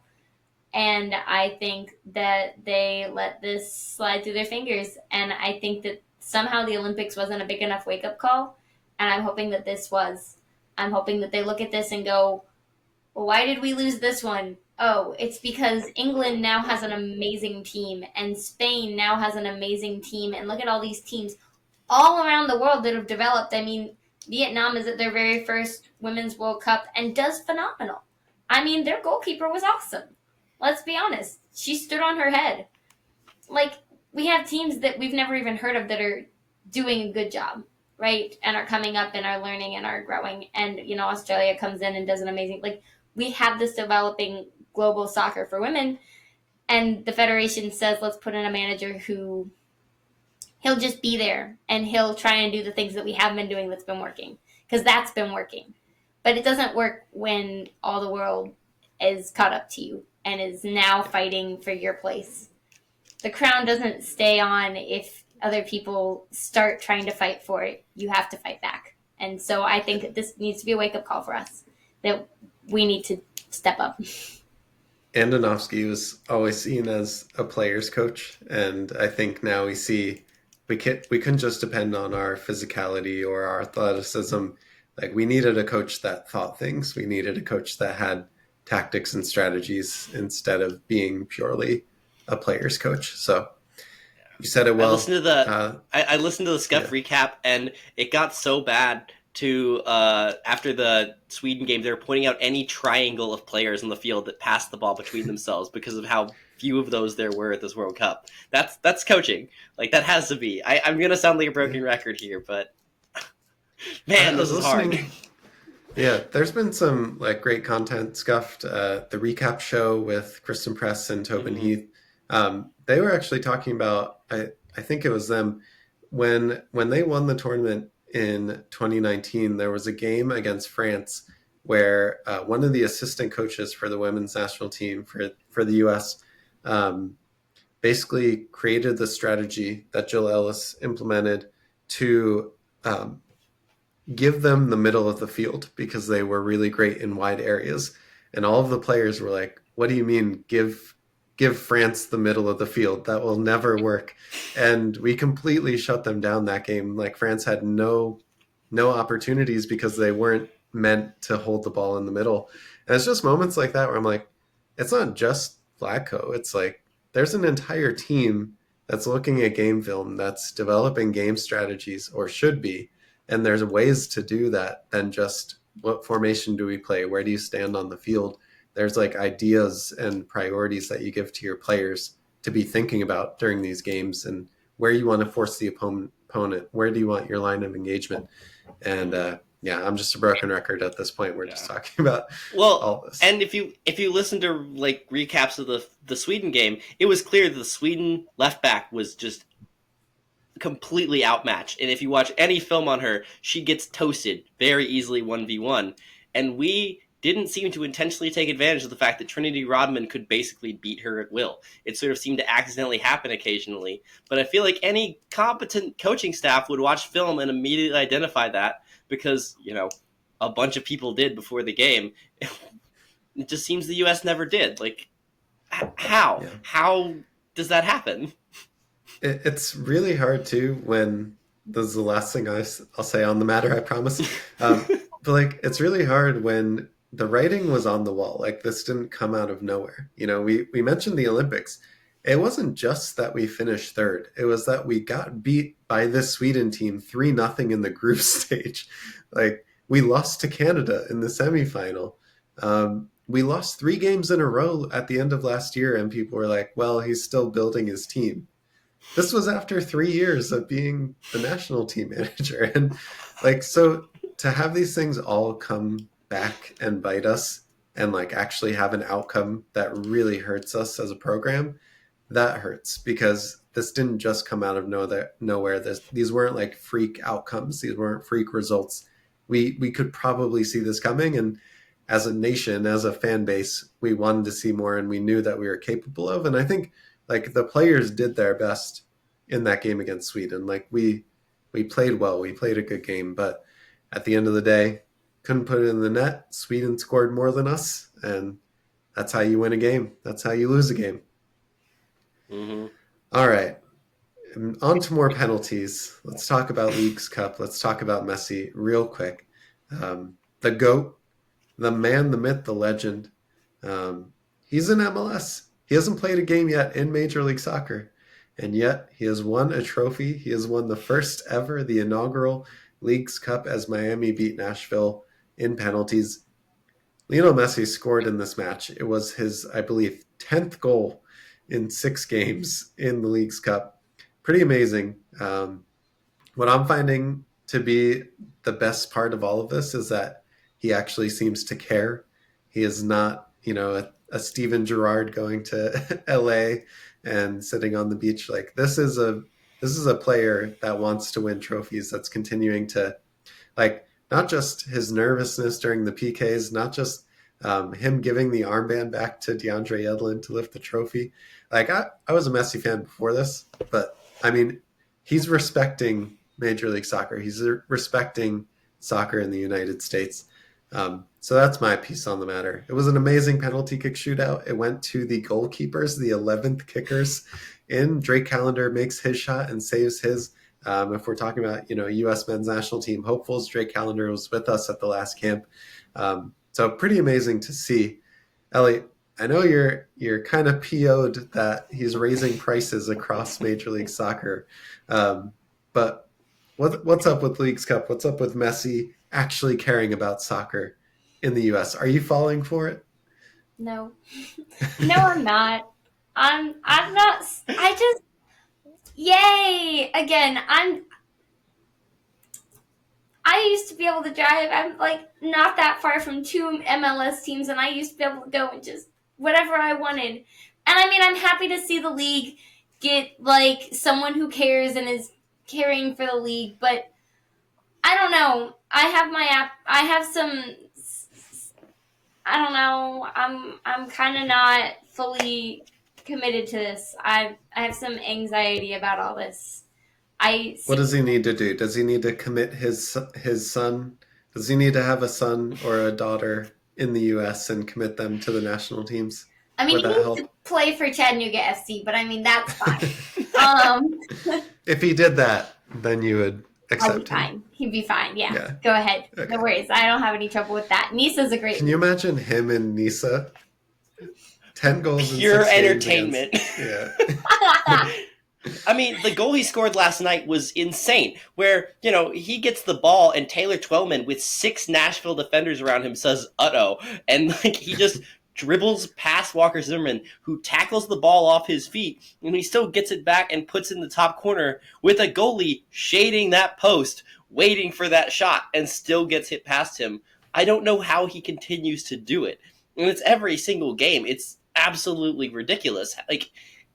And I think that they let this slide through their fingers. And I think that somehow the Olympics wasn't a big enough wake-up call. And I'm hoping that this was. I'm hoping that they look at this and go, well, why did we lose this one? Oh, it's because England now has an amazing team. And Spain now has an amazing team. And look at all these teams all around the world that have developed. I mean, Vietnam is at their very first Women's World Cup and does phenomenal. I mean, their goalkeeper was awesome. Let's be honest. She stood on her head. Like, we have teams that we've never even heard of that are doing a good job, right? And are coming up and are learning and are growing. And, Australia comes in and does an amazing... Like, we have this developing global soccer for women. And the federation says, let's put in a manager who... He'll just be there. And he'll try and do the things that we have been doing that's been working. Because that's been working. But it doesn't work when all the world is caught up to you and is now fighting for your place. The crown doesn't stay on if other people start trying to fight for it. You have to fight back. And so I think that this needs to be a wake-up call for us, that we need to step up. Andonovski was always seen as a player's coach, and I think now we see we couldn't just depend on our physicality or our athleticism. Like, we needed a coach that thought things. We needed a coach that had tactics and strategies instead of being purely a player's coach. So you said it well. I listened to the Scuff recap, and it got so bad to after the Sweden game, they were pointing out any triangle of players on the field that passed the ball between themselves because of how few of those there were at this World Cup. That's coaching. Like, that has to be. I'm gonna sound like a broken record here, but man, this is hard. Yeah, there's been some great content scuffed. The recap show with Kristen Press and Tobin Heath. They were actually talking about, I think it was them, when they won the tournament in 2019, there was a game against France where one of the assistant coaches for the women's national team for the US um, basically created the strategy that Jill Ellis implemented to um, give them the middle of the field because they were really great in wide areas. And all of the players were like, "What do you mean give France the middle of the field? That will never work." And we completely shut them down that game. Like France had no opportunities because they weren't meant to hold the ball in the middle. And it's just moments like that where I'm like, it's not just Flacco. It's like there's an entire team that's looking at game film, that's developing game strategies, or should be. And there's ways to do that than just what formation do we play? Where do you stand on the field? There's like ideas and priorities that you give to your players to be thinking about during these games, and where you want to force the opponent. Where do you want your line of engagement? And yeah, I'm just a broken record at this point. We're just talking about all this. And if you listen to like recaps of the Sweden game, it was clear that the Sweden left back was just completely outmatched. And if you watch any film on her, she gets toasted very easily 1v1. And we didn't seem to intentionally take advantage of the fact that Trinity Rodman could basically beat her at will. It sort of seemed to accidentally happen occasionally. But I feel like any competent coaching staff would watch film and immediately identify that because, a bunch of people did before the game. It just seems the U.S. never did. Like, how? Yeah. How does that happen? It's really hard, too, when this is the last thing I'll say on the matter, I promise. But, like, it's really hard when the writing was on the wall. Like, this didn't come out of nowhere. We mentioned the Olympics. It wasn't just that we finished third. It was that we got beat by this Sweden team 3-0 in the group stage. Like, we lost to Canada in the semifinal. We lost 3 games in a row at the end of last year, and people were like, well, he's still building his team. This was after 3 years of being the national team manager. And like, so to have these things all come back and bite us and like actually have an outcome that really hurts us as a program, that hurts because this didn't just come out of nowhere. These weren't like freak outcomes. These weren't freak results. We could probably see this coming. And as a nation, as a fan base, we wanted to see more and we knew that we were capable of. And I think like the players did their best in that game against Sweden. Like we played well. We played a good game. But at the end of the day, couldn't put it in the net. Sweden scored more than us. And that's how you win a game. That's how you lose a game. Mm-hmm. All right. On to more penalties. Let's talk about Leagues Cup. Let's talk about Messi real quick. The GOAT, the man, the myth, the legend. He's in MLS. He hasn't played a game yet in Major League Soccer. And yet he has won a trophy. He has won the first ever, the inaugural Leagues Cup as Miami beat Nashville in penalties. Lionel Messi scored in this match. It was his, I believe, 10th goal in 6 games in the Leagues Cup. Pretty amazing. What I'm finding to be the best part of all of this is that he actually seems to care. He is not, a Steven Gerrard going to LA and sitting on the beach. Like this is a player that wants to win trophies, that's continuing to like not just his nervousness during the PKs, not just him giving the armband back to DeAndre Yedlin to lift the trophy. Like I was a Messi fan before this, but I mean, he's respecting Major League Soccer. He's respecting soccer in the United States. So that's my piece on the matter. It was an amazing penalty kick shootout. It went to the goalkeepers, the 11th kickers in. Drake Callender makes his shot and saves his. If we're talking about, U.S. men's national team hopefuls, Drake Callender was with us at the last camp. So pretty amazing to see. Ellie, I know you're kind of PO'd that he's raising prices across Major League Soccer. But what's up with Leagues Cup? What's up with Messi actually caring about soccer in the U.S.? Are you falling for it? No. No, I'm not. I'm not. Yay! Again, I used to be able to drive. I'm like not that far from 2 MLS teams, and I used to be able to go and just whatever I wanted. And I mean, I'm happy to see the league get like someone who cares and is caring for the league, but I don't know. I have my app. I have some. I don't know. I'm kind of not fully committed to this. I have some anxiety about all this. I What see. does he need to do? Does he need to commit his son? Does he need to have a son or a daughter in the U.S. and commit them to the national teams? I mean, Would he that needs to help? play for Chattanooga FC, but I mean that's fine. Um, If he did that, then you would I'll be accept him. fine. He'd be fine. Yeah, Yeah. go ahead. No Okay. worries. I don't have any trouble with that. Nisa's a great Can you imagine him and Nisa? 10 goals in Pure 6 games against. entertainment. Yeah. I mean, the goal he scored last night was insane. Where, he gets the ball and Taylor Twellman with 6 Nashville defenders around him says, uh-oh. And, he just dribbles past Walker Zimmerman, who tackles the ball off his feet, and he still gets it back and puts it in the top corner with a goalie shading that post, waiting for that shot, and still gets hit past him. I don't know how he continues to do it. And it's every single game. It's absolutely ridiculous.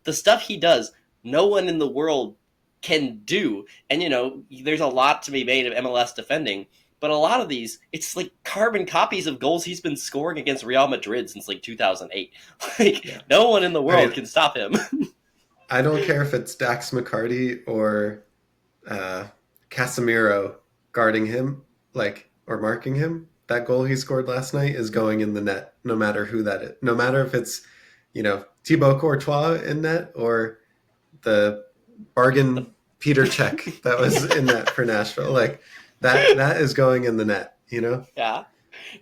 The stuff he does, no one in the world can do. And, there's a lot to be made of MLS defending. But a lot of these, it's like carbon copies of goals he's been scoring against Real Madrid since 2008. Yeah. No one in the world mean, can stop him. I don't care if it's Dax McCarty or Casemiro guarding him, or marking him. That goal he scored last night is going in the net, no matter who that is. No matter if it's, Thibaut Courtois in net or the bargain Peter Cech that was in net for Nashville. That is going in the net, Yeah.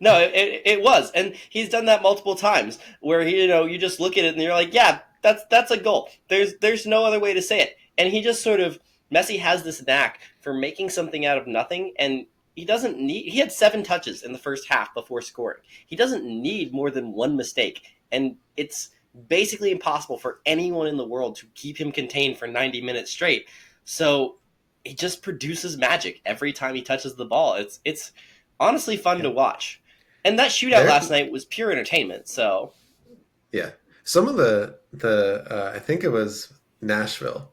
No, it was. And he's done that multiple times where, you just look at it and you're like, yeah, that's a goal. There's no other way to say it. And he just sort of, Messi has this knack for making something out of nothing, and he had 7 touches in the first half before scoring. He doesn't need more than one mistake. And it's basically impossible for anyone in the world to keep him contained for 90 minutes straight. So he just produces magic every time he touches the ball. It's honestly fun to watch. And that shootout last night was pure entertainment. So yeah, some of the I think it was Nashville.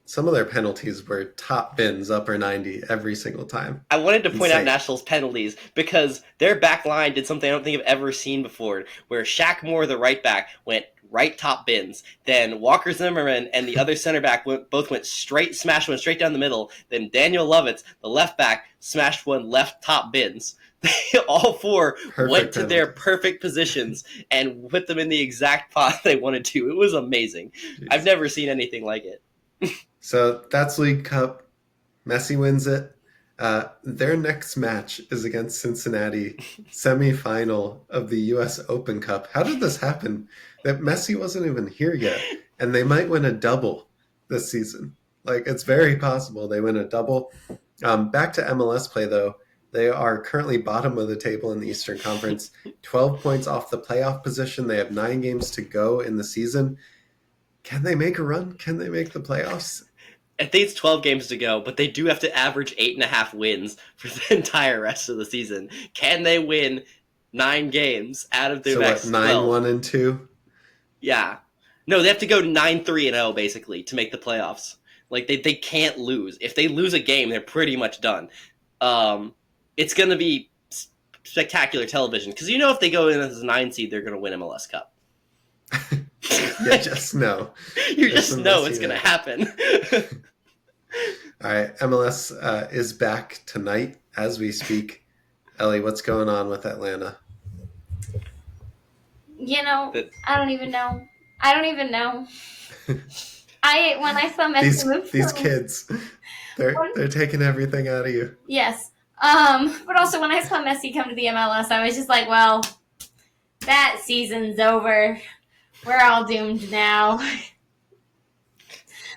Some of their penalties were top bins, upper 90 every single time. I wanted to point out Insane. Nashville's penalties because their back line did something I don't think I've ever seen before, where Shaq Moore, the right back, went right top bins. Then Walker Zimmerman and the other center back both went straight down the middle. Then Daniel Lovitz, the left back, smashed one left top bins. They all 4 went to their perfect positions and put them in the exact spot they wanted to. It was amazing. Jeez. I've never seen anything like it. So that's League Cup. Messi wins it. Their next match is against Cincinnati, semi-final of the U.S. Open Cup. How did this happen? That Messi wasn't even here yet, and they might win a double this season. It's very possible they win a double. Back to MLS play, though. They are currently bottom of the table in the Eastern Conference, 12 points off the playoff position. They have 9 games to go in the season. Can they make a run? Can they make the playoffs? I think it's 12 games to go, but they do have to average 8.5 wins for the entire rest of the season. Can they win 9 games out of their next 12? 9-1-2? Yeah. No, they have to go 9-3-0 basically to make the playoffs. They can't lose. If they lose a game, they're pretty much done. It's going to be spectacular television because if they go in as a 9 seed, they're going to win MLS Cup. You just know. You just know it's going to happen. All right, MLS is back tonight as we speak. Ellie, what's going on with Atlanta? I don't even know. When I saw Messi these kids, they're taking everything out of you. Yes. But also when I saw Messi come to the MLS, I was just like, well, that season's over. We're all doomed now.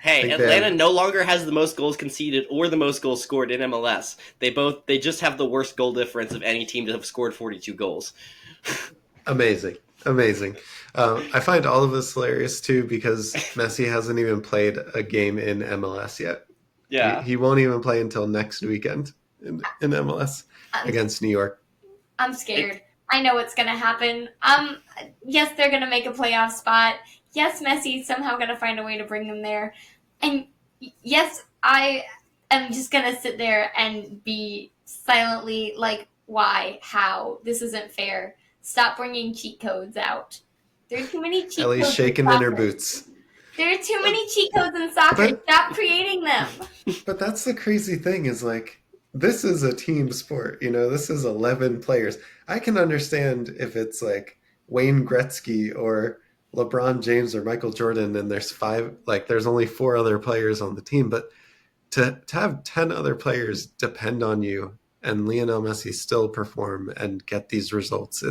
Hey, Atlanta no longer has the most goals conceded or the most goals scored in MLS. They just have the worst goal difference of any team to have scored 42 goals. Amazing. I find all of this hilarious too because Messi hasn't even played a game in MLS yet. Yeah. He won't even play until next weekend in MLS against New York. I'm scared. I know what's going to happen. Yes, they're going to make a playoff spot. Yes, Messi's somehow going to find a way to bring them there. And yes, I am just gonna sit there and be silently like, why? How? This isn't fair. Stop bringing cheat codes out. There are too many cheat Ellie's codes in shaking in her soccer. boots. There are too many cheat codes in soccer. But- Stop creating them. But that's the crazy thing is like, this is a team sport, you know, this is 11 players. I can understand if it's like Wayne Gretzky or LeBron James or Michael Jordan and there's only 4 other players on the team, but to have 10 other players depend on you and Lionel Messi still perform and get these results,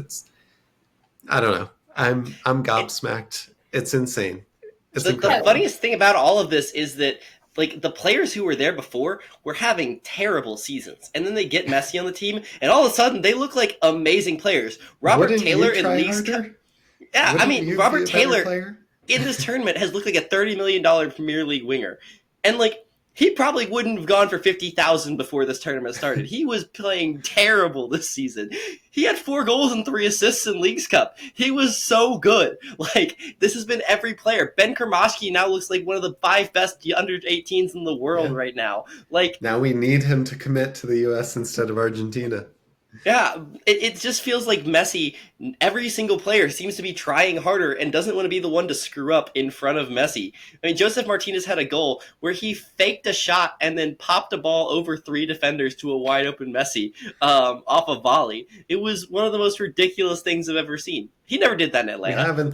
I don't know. I'm gobsmacked. It's insane. It's The incredible. funniest thing about all of this is that like the players who were there before were having terrible seasons, and then they get Messi on the team, and all of a sudden they look like amazing players. Robert Wouldn't Taylor you in try League's harder? Cup. Yeah, Wouldn't I mean you Robert be a better Taylor player? in this tournament has looked like a $30 million Premier League winger, and like he probably wouldn't have gone for 50,000 before this tournament started. He was playing terrible this season. He had 4 goals and 3 assists in League's Cup. He was so good. Like, this has been every player. Ben Kermosky now looks like one of the 5 best under 18s in the world right now. Like, Now we need him to commit to the U.S. instead of Argentina. yeah, it just feels like Messi, every single player seems to be trying harder and doesn't want to be the one to screw up in front of Messi. I mean, Joseph Martinez had a goal where he faked a shot and then popped a ball over 3 defenders to a wide open Messi off a volley. It was one of the most ridiculous things I've ever seen. He never did that in We Atlanta.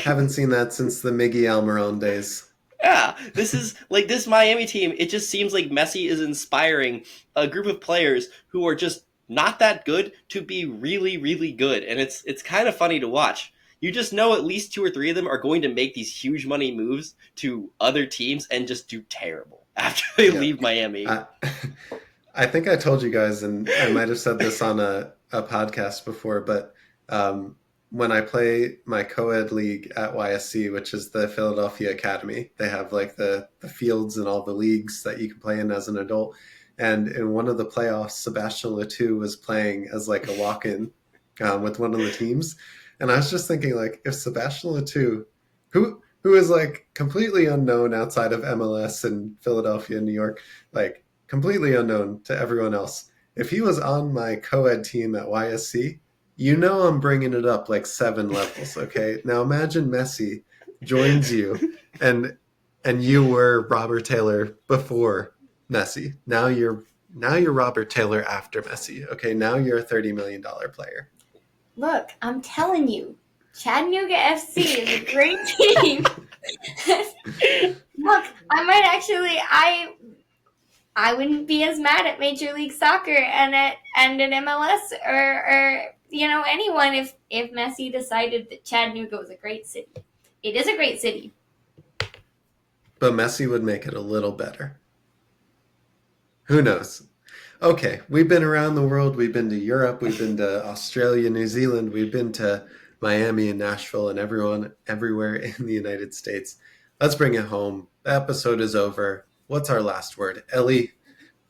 haven't seen that since the Miggy Almiron days. Yeah, this is like this Miami team. It just seems like Messi is inspiring a group of players who are just not that good to be really, really good, and it's kind of funny to watch. You just know at least 2 or 3 of them are going to make these huge money moves to other teams and just do terrible after they leave Miami. I think I told you guys, and I might have said this on a podcast before, but when I play my co-ed league at YSC, which is the Philadelphia Academy, they have like the fields and all the leagues that you can play in as an adult. And in one of the playoffs, Sebastian Letou was playing as like a walk-in with one of the teams. And I was just thinking, like, if Sebastian Letou, who is like completely unknown outside of MLS and Philadelphia and New York, like completely unknown to everyone else, if he was on my co-ed team at YSC, you know I'm bringing it up like 7 levels, okay? Now imagine Messi joins you and you were Robert Taylor before Messi. Now you're Robert Taylor after Messi. Okay, now you're a $30 million player. Look, I'm telling you, Chattanooga FC is a great team. Look, I might actually, I wouldn't be as mad at Major League Soccer and at MLS or you know anyone if Messi decided that Chattanooga was a great city. It is a great city. But Messi would make it a little better. Who knows? Okay, we've been around the world. We've been to Europe. We've been to Australia, New Zealand. We've been to Miami and Nashville and everywhere in the United States. Let's bring it home. The episode is over. What's our last word? Ellie,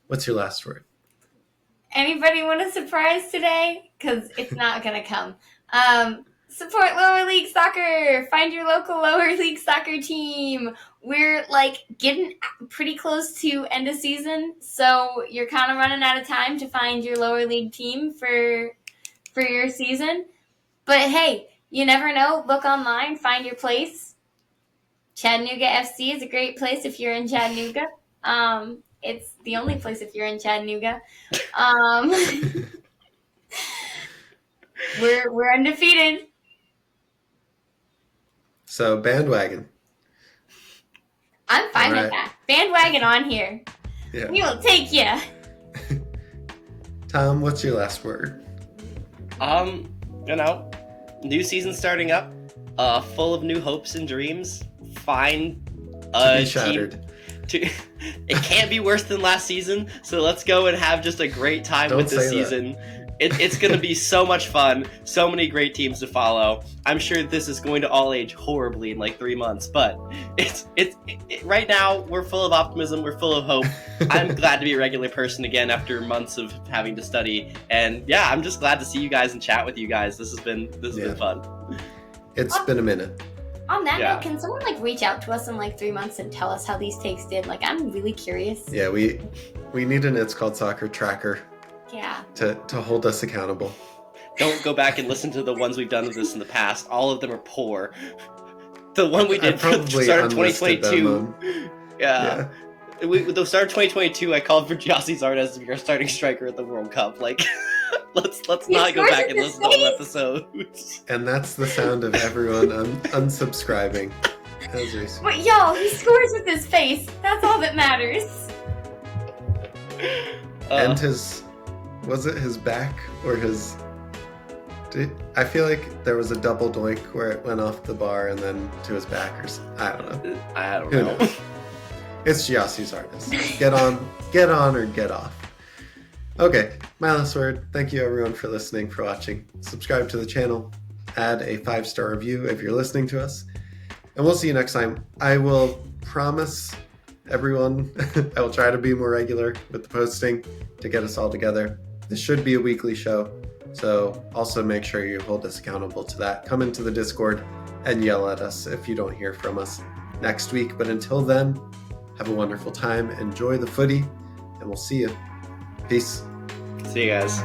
what's your last word? Anybody want a surprise today? Because it's not going to come. Support lower league soccer. Find your local lower league soccer team. We're like getting pretty close to end of season, so you're kind of running out of time to find your lower league team for your season. But hey, you never know. Look online, find your place. Chattanooga FC is a great place if you're in Chattanooga. It's the only place if you're in Chattanooga. We're undefeated. So, bandwagon. I'm fine All with right. that. Bandwagon on here. Yeah. We will take you. Tom, what's your last word? You know, new season starting up, full of new hopes and dreams. Find To a be shattered. team. It can't be worse than last season, so let's go and have just a great time Don't with this say that. season. It's going to be so much fun, so many great teams to follow. I'm sure this is going to all age horribly in like 3 months, but it's right now we're full of optimism, we're full of hope. I'm glad to be a regular person again after months of having to study, and yeah, I'm just glad to see you guys and chat with you guys. This has been fun. It's been a minute. On that Yeah. note, can someone like reach out to us in like 3 months and tell us how these takes did? Like, I'm really curious. Yeah, we need an It's Called Soccer tracker Yeah. to hold us accountable. Don't go back and listen to the ones we've done with this in the past. All of them are poor. The one we did for the start of 2022. Yeah. The start of 2022, I called for Gyasi Zardes to be our starting striker at the World Cup. Like, let's not go back and listen to old episodes. And that's the sound of everyone unsubscribing. But y'all, he scores with his face. That's all that matters. And was it his back or his... I feel like there was a double doink where it went off the bar and then to his back or something. I don't know. I don't Who know. knows? It's Gyasi Zardes. Get on or get off. Okay, my last word. Thank you everyone for listening, for watching. Subscribe to the channel. Add a 5-star review if you're listening to us. And we'll see you next time. I will promise everyone, I will try to be more regular with the posting to get us all together. This should be a weekly show. So also make sure you hold us accountable to that. Come into the Discord and yell at us if you don't hear from us next week. But until then, have a wonderful time. Enjoy the footy, and we'll see you. Peace. See you guys.